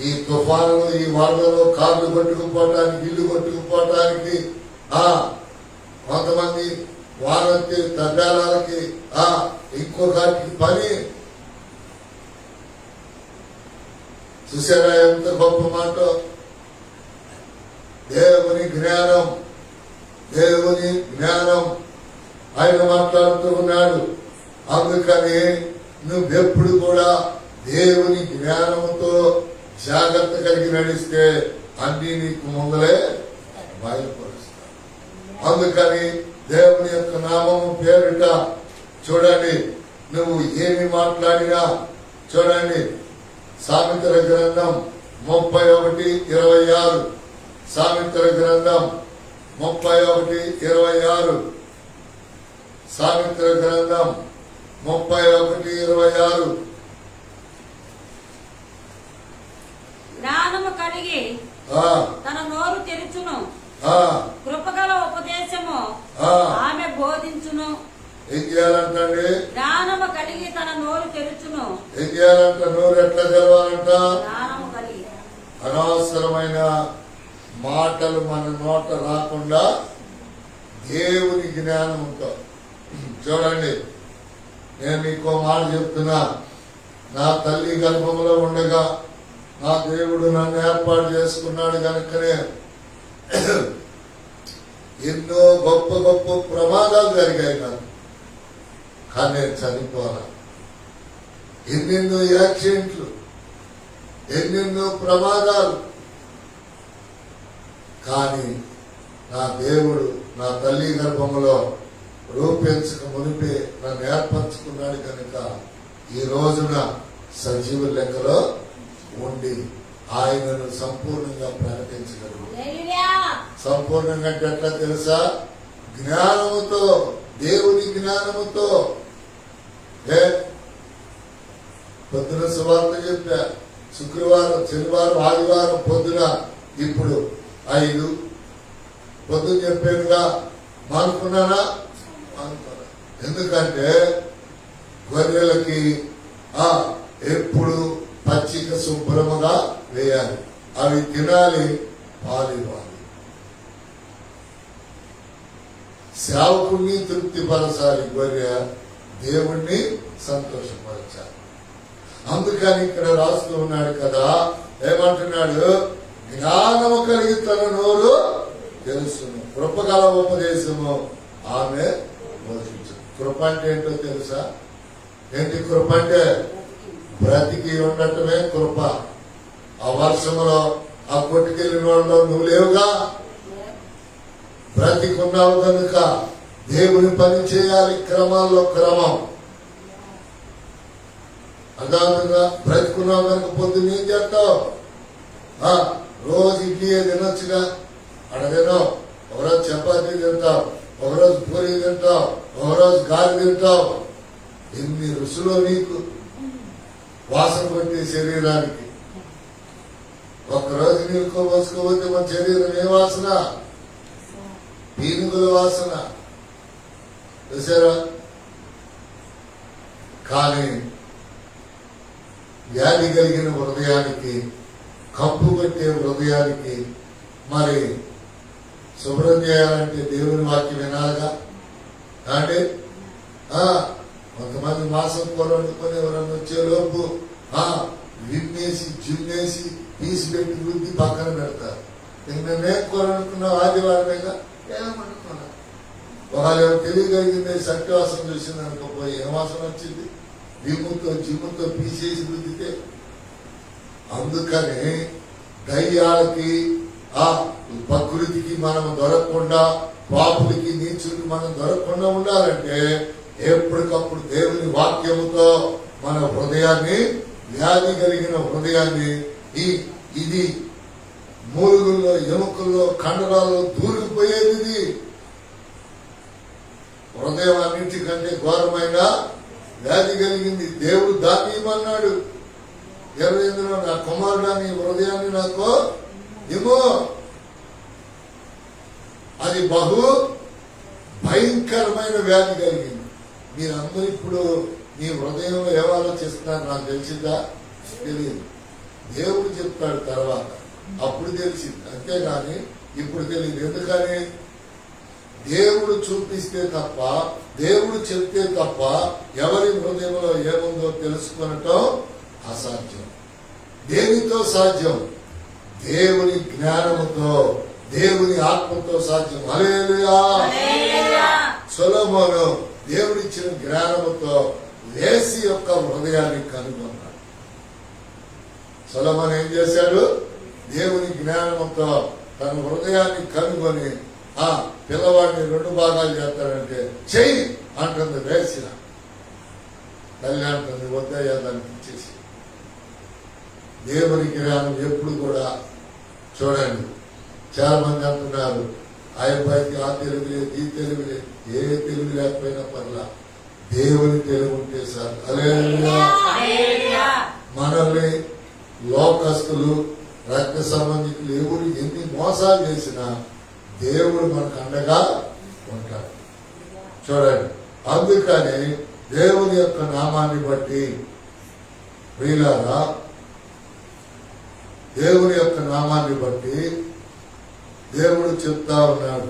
ఈ తుఫానులు, ఈ వరదలు, కార్లు కొట్టుకుపోవటానికి, ఇల్లు కొట్టుకుపోవటానికి, కొంతమంది వానకి తగ్గాలకి, ఇంకొకటికి పని. చూసారా ఎంత గొప్ప మాట? దేవుని జ్ఞానం, దేవుని జ్ఞానం ఆయన మాట్లాడుతూ ఉన్నాడు. అందుకని నువ్వెప్పుడు కూడా దేవుని జ్ఞానంతో జాగ్రత్త కలిగి నడిస్తే అన్ని నీకు ముందలే బయలుపరుస్తాడు. అందుకని దేవుని యొక్క నామము పేరిట చూడండి, నువ్వు ఏమి మాట్లాడినా చూడండి. సామెతల గ్రంథం 31:26. సామెతల గ్రంథం 31:26. సామెతల గ్రంథం 31:26. జ్ఞానము కలిగి తన నోరు తెరుచును. కృపగల ఉపదేశము ఆమె బోధించును. ఏం చేయాలంటే? జ్ఞానము కలిగి తన నోరు తెరుచును. ఏం చేయాలంట? నోరు ఎట్లా తెరవాలంట? జ్ఞానము కలిగి. అనవసరమైన మాటలు మన నోట రాకుండా దేవుని జ్ఞానంతో. చూడండి, నేను మీకు మాట చెప్తున్నా. నా తల్లి గర్భంలో ఉండగా నా దేవుడు నన్ను ఏర్పాటు చేసుకున్నాడు కనుకనే ఎన్నో గొప్ప గొప్ప ప్రమాదాలు జరిగాయి నాకు. కానీ నేను చనిపోలా. ఎన్నెన్నో యాక్సిడెంట్లు, ఎన్నెన్నో ప్రమాదాలు. కానీ నా దేవుడు నా తల్లి గర్భంలో రూపించక మునిపే నన్ను ఏర్పరచుకున్నాడు కనుక ఈ రోజున సజీవ లెక్కలో ఉండి ఆయనను సంపూర్ణంగా ప్రకటించగలరు. సంపూర్ణంగా అంటే ఎట్లా తెలుసా? జ్ఞానముతో, దేవుని జ్ఞానముతో. పొద్దున సువార్త చెప్పా, శుక్రవారం, శనివారం, ఆదివారం పొద్దున, ఇప్పుడు 5 పొద్దున చెప్పానుగా. మానుకున్నానా? మానుకున్నా. ఎందుకంటే గొర్రెలకి ఎప్పుడు పచ్చిక శుభ్రముగా వేయాలి, అవి తినాలి, పాలివ్వాలి. సేవకుణ్ణి తృప్తిపరచాలి, గొర్రె దేవుణ్ణి సంతోషపరచాలి. అందుకని ఇక్కడ రాస్తూ ఉన్నాడు కదా, ఏమంటున్నాడు? జ్ఞానము కలిగి తన నోరు తెలుసును, కృపగల ఉపదేశము ఆమె బోధించు. కృప అంటే ఏంటో తెలుసా? ఏంటి కృప అంటే? బ్రతికి ఉండటమే కృప. ఆ వర్షంలో ఆ కొట్టుకెళ్ళిన వాళ్ళలో నువ్వు లేవుగా, బ్రతికున్నావు కనుక దేవుని పని చేయాలి, క్రమాల్లో క్రమం. అర్థంగా బ్రతికున్నావు కనుక పొద్దున్న ఏం చేస్తావు? రోజు ఇడ్లీ తినొచ్చుగా, అడగనో. ఒకరోజు చపాతీ తింటావు, ఒకరోజు పూరి తింటావు, ఒకరోజు గాలి తింటావు. ఎన్ని రుసులో నీకు వాసన కొట్టే శరీరానికి. ఒక్కరోజు నీళ్ళకో పోసుకోపోతే మన శరీరం ఏ వాసన? పీనుగుల వాసన. చూసారా? కానీ వ్యాధి కలిగిన హృదయానికి, కంపు కొట్టే హృదయానికి మరి శుభ్రం చేయాలంటే దేవుని వాక్యం వినాలిగా. అంటే కొంతమంది మాసం కూర వండుకొని ఎవరన్నా వచ్చేలోపు విన్నేసి, జున్నేసి, పీసి పెట్టి రుద్ది పక్కన పెడతారు. నేనేం కూర వండుకున్నావు? ఆదివారమేగా, ఏమనుకున్నా. వాళ్ళు తెలియగలిగింది, సత్యవాసన చూసింది అనుకోపోయి ఏం వాసన వచ్చింది? జిమ్ముతో పీసేసి రుద్దితే. అందుకని దయ్యాలకి, ప్రకృతికి మనం దొరకకుండా, పాపులకి, నీచులకి మనం దొరకకుండా ఉండాలంటే ఎప్పటికప్పుడు దేవుని వాక్యముతో మన హృదయాన్ని, వ్యాధి కలిగిన హృదయాన్ని, ఇది మూలుగుల్లో, ఎముకల్లో, కండరాల్లో దూరిపోయేది. ఇది హృదయం అన్నింటికంటే ఘోరమైన వ్యాధి కలిగింది. దేవుడు దాన్ని ఇమ్మన్నాడు. 28లో నా కుమారుడాన్ని హృదయాన్ని నాకు ఏమో. అది బహు భయంకరమైన వ్యాధి కలిగింది. మీరందరూ ఇప్పుడు మీ హృదయంలో ఏం ఆలోచిస్తున్నారు నాకు తెలిసిందా? తెలియదు. దేవుడు చెప్తాడు తర్వాత, అప్పుడు తెలిసింది. అంతేగాని ఇప్పుడు తెలియదు. ఎందుకని? దేవుడు చూపిస్తే తప్ప, దేవుడు చెప్తే తప్ప ఎవరి హృదయంలో ఏముందో తెలుసుకొనటం అసాధ్యం. దేనితో సాధ్యం? దేవుని జ్ఞానముతో, దేవుని ఆత్మతో సాధ్యం. హల్లెలూయా. సొలొమోను దేవుడిచ్చిన జ్ఞానముతో వేసి యొక్క హృదయాన్ని కనుగొన్నాడు. సొలొమోను ఏం చేశాడు? దేవుని జ్ఞానముతో తన హృదయాన్ని కనుగొని పిల్లవాడిని 2 భాగాలు చేస్తాడంటే చెయ్యి అంటుంది వేసిన. తల్లి అంటుంది వద్దయ్యా దానికి ఇచ్చేసి. దేవుని జ్ఞానం ఎప్పుడు కూడా చూడండి. చాలా మంది అంటున్నారు ఆ అబ్బాయికి ఆ తెలుగు లేదు, ఈ తెలుగు లేదు. ఏ తెలుగు లేకపోయినా పర్లా, దేవుని తెలుగు ఉంటే సార్. హల్లెలూయా. మనల్ని లోకస్తులు, రక్త సంబంధికులు ఎవరు ఎన్ని మోసాలు చేసినా దేవుడు మనకు అండగా ఉంటాడు. చూడండి, అందుకని దేవుని యొక్క నామాన్ని బట్టి ప్రియులారా, దేవుని యొక్క నామాన్ని బట్టి దేవుడు చెప్తా ఉన్నాడు.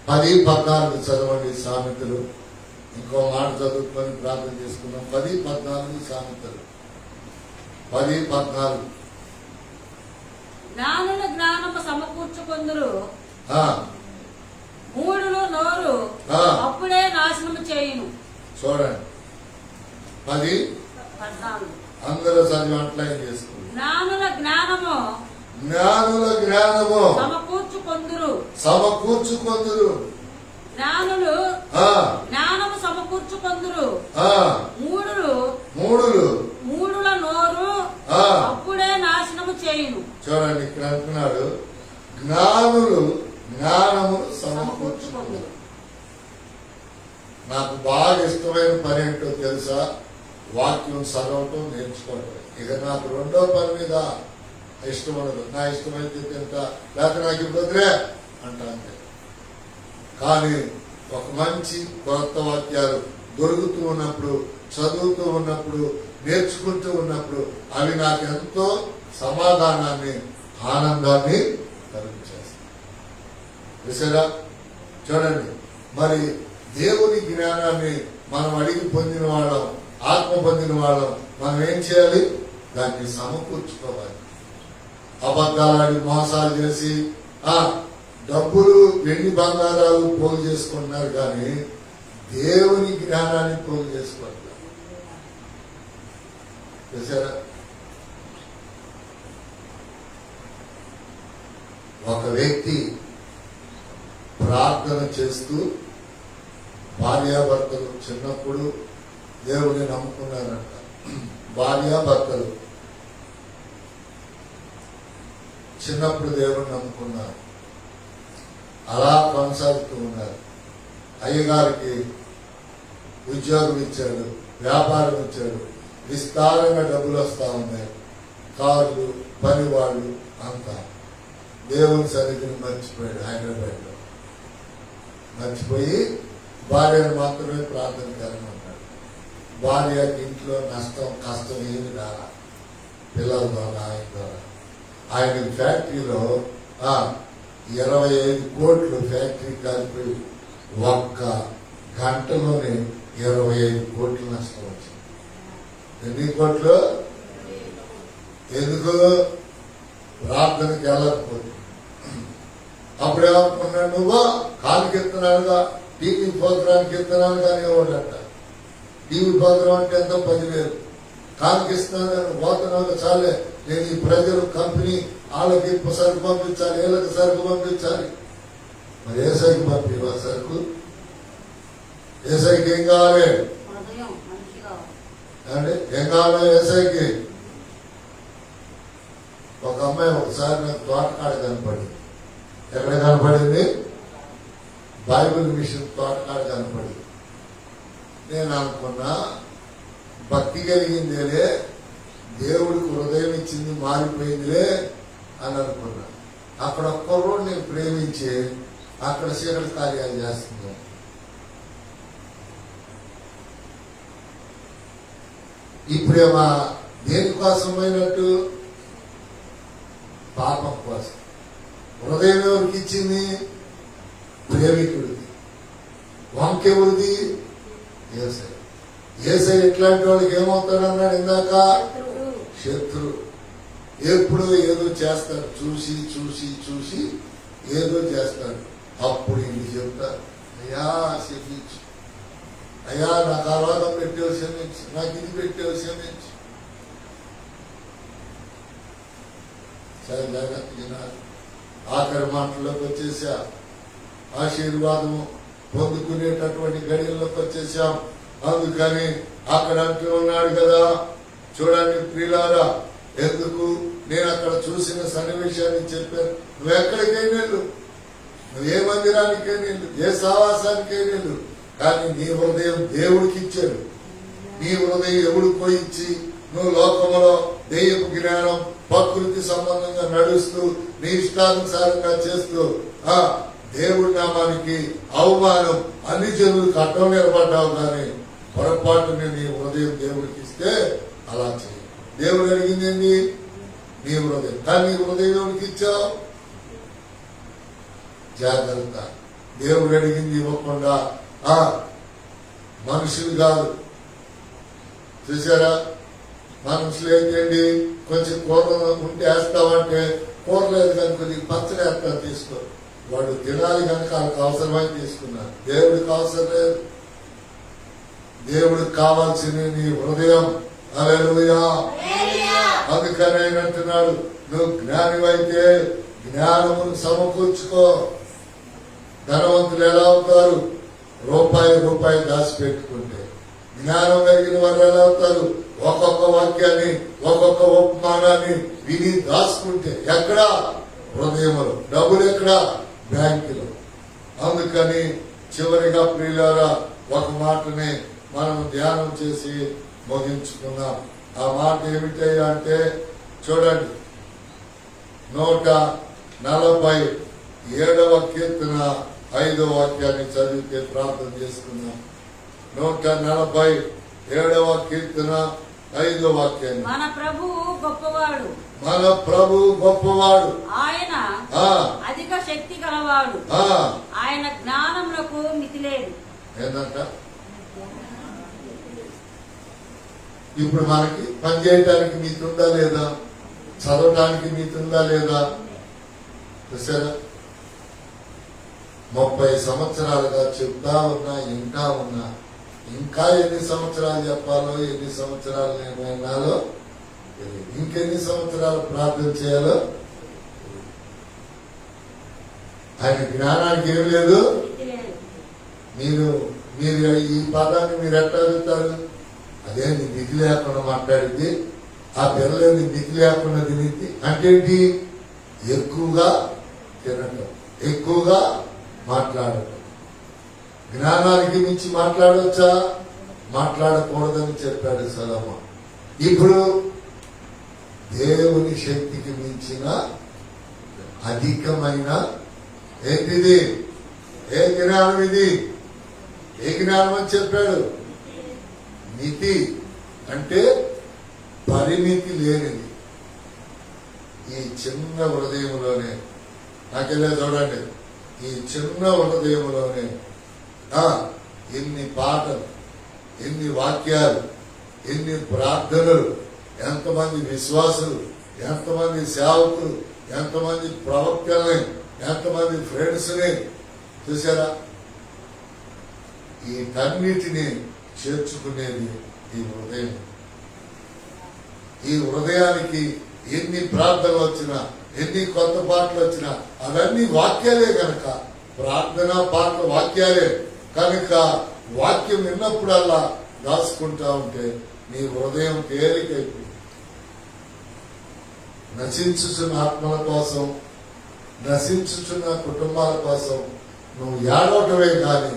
10-14 చదవండి సామెతలు. ఇంకో మాట చదువుకొని ప్రార్థన చేసుకున్నాం. 10-14 సామెతలు. 10-14. జ్ఞానుల జ్ఞానము సమకూర్చుకొందురు, మూడును నోరు అప్పుడే నాశనము చేయును. చూడండి, 10 14. అందరూ చదివి అంట్లైన్ చేసుకుంది. జ్ఞానుల జ్ఞానము జ్ఞానుల జ్ఞానము సమకూర్చుకొందురు. సమకూర్చుకొందురు. జ్ఞానులు ఆ, జ్ఞానము సమకూర్చుకొందురు. ఆ, మూఢులు మూడులు. మూఢుల నోరు ఆ, అప్పుడే నాశనము చేయును. చూడండి ఇక్కడ అంటున్నాడు, జ్ఞానులు జ్ఞానము సమకూర్చుకొందురు. సమకూర్చుకొందురు. నాకు బాగా ఇష్టమైన పని ఏంటో తెలుసా? వాక్యం చదవటం, నేర్చుకోవటం. ఇక నాకు రెండో పని మీద ఇష్టం ఉండదు. నా ఇష్టమైతే తింటా, లేకపోతే నాకు ఇబ్బందిలే అంటా అంతే. కానీ ఒక మంచి కొత్త వాక్యాలు దొరుకుతూ ఉన్నప్పుడు, చదువుతూ ఉన్నప్పుడు, నేర్చుకుంటూ ఉన్నప్పుడు అవి నాకు ఎంతో సమాధానాన్ని, ఆనందాన్ని కలిగించేస్తాయి. చూసారా? చూడండి, మరి దేవుని జ్ఞానాన్ని మనం అడిగి పొందిన వాళ్ళం, ఆత్మ పొందిన వాళ్ళం, మనం ఏం చేయాలి? దాన్ని సమకూర్చుకోవాలి. అబద్ధాలని మోసాలు చేసి డబ్బులు, వెండి బంగారాలు పోగు చేసుకుంటున్నారు, కానీ దేవుని జ్ఞానాన్ని పోగు చేసుకుంటున్నారు. చూసారా? ఒక వ్యక్తి ప్రార్థన చేస్తూ, భార్యాభర్తలు చిన్నప్పుడు దేవుని నమ్ముకున్నారంట. భార్యాభర్తలు చిన్నప్పుడు దేవుని నమ్ముకున్నారు, అలా కొనసాగుతూ ఉన్నారు. అయ్యగారికి ఉద్యోగం ఇచ్చాడు, వ్యాపారం ఇచ్చాడు, విస్తారంగా డబ్బులు వస్తా ఉన్నాయి, కార్లు, పని వాళ్ళు అంతా. దేవుని సన్నిధిని మర్చిపోయాడు. హైదరాబాద్ లో మర్చిపోయి భార్యను మాత్రమే ప్రార్థన కలగమన్నాడు. భార్యకి ఇంట్లో నష్టం, కష్టం ఏమి రాలా, పిల్లల ద్వారా, ఆయన ద్వారా. ఆయన ఫ్యాక్టరీలో 25 కోట్లు ఫ్యాక్టరీ కాలిపోయి ఒక్క గంటలోనే 25 కోట్లు నష్టం వచ్చింది. ఎన్ని కోట్లు? ఎందుకు? ప్రార్థనకి వెళ్ళకపోతే. అప్పుడేమనుకున్నాడు, నువ్వు కాలుకి ఎత్తున్నానుగా, టీవీ ప్రోగ్రాంకి ఎత్తున్నాను కానీ ఇవ్వడంట. టీవీ ప్రోగ్రాం అంటే ఎంతో 10,000, కాలుకి ఇస్తున్నాను పోతున్నాను, చాలే, నేను ఈ ప్రజలు, కంపెనీ వాళ్ళకి సరుకు పంపించాలి, వీళ్ళకి సరుకు పంపించాలి. మరి ఏసైకి పంపివా సరుకు? ఏసైకి ఏం కావాలి? హృదయం మంచిగా అంటే ఏం కావాలి ఏసైకి? ఒక అమ్మాయి ఒకసారి నాకు తోటకాడ కనపడింది. ఎక్కడ కనపడింది? బైబిల్ మిషన్ తోటకాడ కనపడింది. నేను అనుకున్నా, భక్తి కలిగిందేలే, దేవుడికి హృదయం ఇచ్చింది, మారిపోయిందిలే అని అనుకున్నా. అక్కడ ఒక్కరు నేను ప్రేమించి అక్కడ చీకటి కార్యాలు చేస్తున్నాను. ఇప్పుడేమా దేనికోసం పోయినట్టు? పాపం కోసం. హృదయం ఎవరికి ఇచ్చింది? ప్రేమికుడిది. వంకెవరిది? ఏసై. ఏసై ఎట్లాంటి వాళ్ళకి ఏమవుతాడన్నాడు ఇందాక? శత్రు. ఎప్పుడు ఏదో చేస్తాడు, చూసి చూసి చూసి ఏదో చేస్తాడు. అప్పుడు ఇది చెప్తారు, అయ్యా క్షమించు, అయ్యా నాకు ఆరోగ్యం పెట్టేవి క్షమించు, నాకు ఇది పెట్టేవి క్షమించు. సరే జాగ్రత్త వినాలి. ఆఖరి మాటల్లోకి వచ్చేసా, ఆశీర్వాదము పొందుకునేటటువంటి గడియల్లోకి వచ్చేసాం. అందుకని అక్కడ అంటూ ఉన్నాడు కదా, చూడండి ప్రియులారా, ఎందుకు నేను అక్కడ చూసిన సన్నివేశాన్ని చెప్పాను. నువ్వు ఎక్కడికైనా వెళ్ళు, నువ్వు ఏ మందిరానికైనా వెళ్ళు, ఏ సావాసానికైనా వెళ్ళు, కానీ నీ హృదయం దేవుడికి ఇచ్చాడు. నీ హృదయం ఎవడికో ఇచ్చి నువ్వు లోకంలో దెయ్యపు జ్ఞానం, ప్రకృతి సంబంధంగా నడుస్తూ నీ ఇష్టానుసారంగా చేస్తూ దేవుడి నామానికి అవమానం, అన్ని జనులు కట్టం నిలబడ్డావు. కానీ పొరపాటుని నీ హృదయం దేవుడికి ఇస్తే అలా చేయి. దేవుడు అడిగింది ఏంటి? నీ హృదయం. కానీ నీ హృదయం దేవుడికి ఇచ్చావు. జాగ్రత్త. దేవుడు అడిగింది ఇవ్వకుండా మనుషులు కాదు. చూసారా? మనుషులు ఏంటండి, కొంచెం కూరలు ఉంటే వేస్తామంటే కూర లేదు కనుక నీకు పచ్చడి వేస్తాను తీసుకో. వాడు తినాలి కనుక వాళ్ళకి అవసరమని తీసుకున్నారు. దేవుడికి అవసరం లేదు. దేవుడికి కావాల్సింది నీ హృదయం. హల్లెలూయా. అందుకని ఆయన అంటున్నాడు, నువ్వు జ్ఞానివైతే జ్ఞానమును సమకూర్చుకో. ధనవంతులు ఎలా అవుతారు? రూపాయి దాచిపెట్టుకుంటే. జ్ఞానం కలిగిన వారు ఎలా అవుతారు? ఒక్కొక్క వాక్యాన్ని, ఒక్కొక్క ఉపమానాన్ని విని దాచుకుంటే. ఎక్కడ? హృదయంలో. డబ్బులు ఎక్కడ? బ్యాంకులో. అందుకని చివరిగా ప్రియులారా ఒక మాటని మనం ధ్యానం చేసి ముగించుకున్నాం. ఆ మాట ఏమిటయ్యా అంటే చూడండి, 147వ కీర్తన 5వ వాక్యాన్ని చదివితే ప్రార్థన చేసుకున్నాం. 147వ కీర్తన 5వ వాక్యాన్ని. మన ప్రభువు గొప్పవాడు, మన ప్రభు గొప్పవాడు, ఆయన అధిక శక్తి గలవాడు, ఆయన జ్ఞానములకు మితి లేదు. ఏంటంట? ఇప్పుడు మనకి పని చేయటానికి మీతి ఉందా లేదా? చదవటానికి మీతి ఉందా లేదా? చూసారా, 30 సంవత్సరాలుగా చెప్తా ఉన్నా, ఇంకా ఉన్నా. ఇంకా ఎన్ని సంవత్సరాలు చెప్పాలో, ఎన్ని సంవత్సరాలు నేను వినాలో తెలియదు. ఇంకెన్ని సంవత్సరాలు ప్రార్థన చేయాలో తెలియదు. ఆయన జ్ఞానానికి ఏం లేదు. మితి లేదు. మీరు ఈ పదాన్ని మీరు ఎట్లా అడుగుతారు? అదే నీ మితి లేకుండా మాట్లాడింది, ఆ పిల్లలని మితి లేకుండా తినింది అంటే ఏంటి? ఎక్కువగా తినటం, ఎక్కువగా మాట్లాడటం. జ్ఞానానికి మించి మాట్లాడవచ్చా? మాట్లాడకూడదని చెప్పాడు సొలొమోను. ఇప్పుడు దేవుని శక్తికి మించిన అధికమైన ఏంటిది? ఏ జ్ఞానం ఇది? ఏ జ్ఞానం అని చెప్పాడు? మితి అంటే పరిమితి లేనిది. ఈ చిన్న హృదయంలోనే, నాకెళ్ళే చూడండి, ఈ చిన్న హృదయంలోనే ఎన్ని పాటలు, ఎన్ని వాక్యాలు, ఎన్ని ప్రార్థనలు, ఎంతమంది విశ్వాసులు, ఎంతమంది సేవకులు, ఎంతమంది ప్రవక్తల్ని, ఎంతమంది ఫ్రెండ్స్ ని చూసారా? వీటన్నిటినీ చేర్చుకునేది ఈ హృదయం. ఈ హృదయానికి ఎన్ని ప్రార్థనలు వచ్చినా, ఎన్ని కొత్త పాటలు వచ్చినా అవన్నీ వాక్యాలే కనుక, ప్రార్థన పాటలు వాక్యాలే కనుక, వాక్యం విన్నప్పుడల్లా దాచుకుంటా ఉంటే నీ హృదయం తేలికైపోయింది. నశించుచున్న ఆత్మల కోసం, నశించుచున్న కుటుంబాల కోసం నువ్వు ఏడవటమే కానీ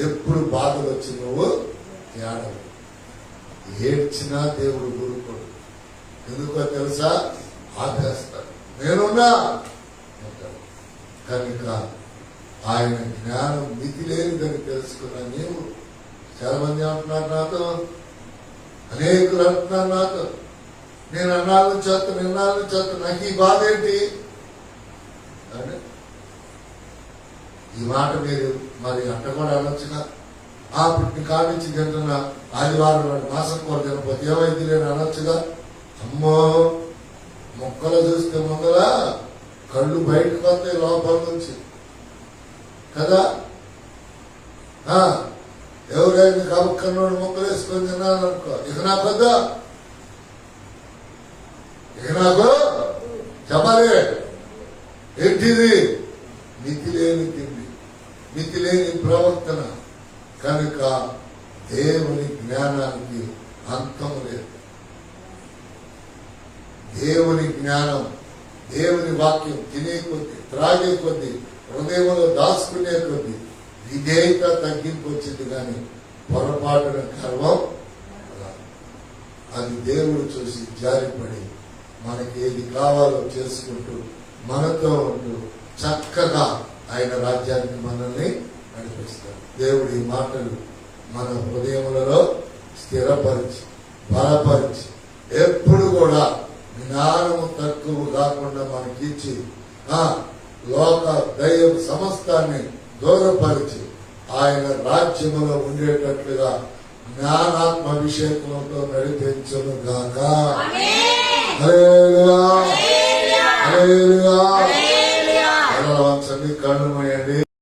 ఎప్పుడు బాధలు వచ్చి నువ్వు ఏడవు. ఏడ్చినా దేవుడు ఊరుకోడు. ఎందుకో తెలుసా? ఆపేస్తాడు. నేనున్నా అంటాడు. కనుక ఆయన జ్ఞానం మితి లేనిదని తెలుసుకున్నా నీవు. చాలా మంది అంటున్నారు నాతో, అనేకులు అంటున్నారు నాతో, నేను అన్నాళ్ళు చేస్తాను, నిన్నాళ్ళు చేస్తాను, నాకు ఈ బాధ ఏంటి అంటే, ఈ మాట మీరు మరి అంట కూడా అనొచ్చుగా. పుట్టిన కానించి తింటున్నా, ఆదివారం నాడు మాసం కూర తినకపోతే ఏమైంది నేను అనొచ్చుగా. అమ్మో, మొక్కలు చూస్తే ముందర కళ్ళు బయటకు వస్తాయి లోపల నుంచి కదా. ఎవరైనా కబుక్కన్నోడు మొక్కలు వేసుకొని తిన్నాననుకో, ఇక నాకు వద్దా, ఇక నాకు చెప్పాలి. ఏంటిది? మితి లేని తిండి, మితి లేని ప్రవర్తన. కనుక దేవుని జ్ఞానానికి అంతం లేదు. దేవుని జ్ఞానం, దేవుని వాక్యం తినే కొద్ది, త్రాగే కొద్ది, హృదయంలో దాచుకునే కొద్ది విధేయత తగ్గింపు వచ్చింది కానీ పొరపాటున గర్వం రాదు. అది దేవుడు చూసి జారిపడి మనకి ఏది కావాలో చేసుకుంటూ, మనతో ఉంటూ చక్కగా ఆయన రాజ్యాన్ని మనల్ని నడిపిస్తాడు. దేవుడి ఈ మాటలు మన హృదయములలో స్థిరపరిచి, బలపరిచి, ఎప్పుడు కూడా జ్ఞానము తక్కువ కాకుండా మనకిచ్చి, లోక దైవ సమస్తాన్ని దూరపరిచి ఆయన రాజ్యములో ఉండేటట్లుగా జ్ఞానాత్మ అభిషేకంతో నడిపించును గాక. హల్లెలూయా, హల్లెలూయా. కళ్ళు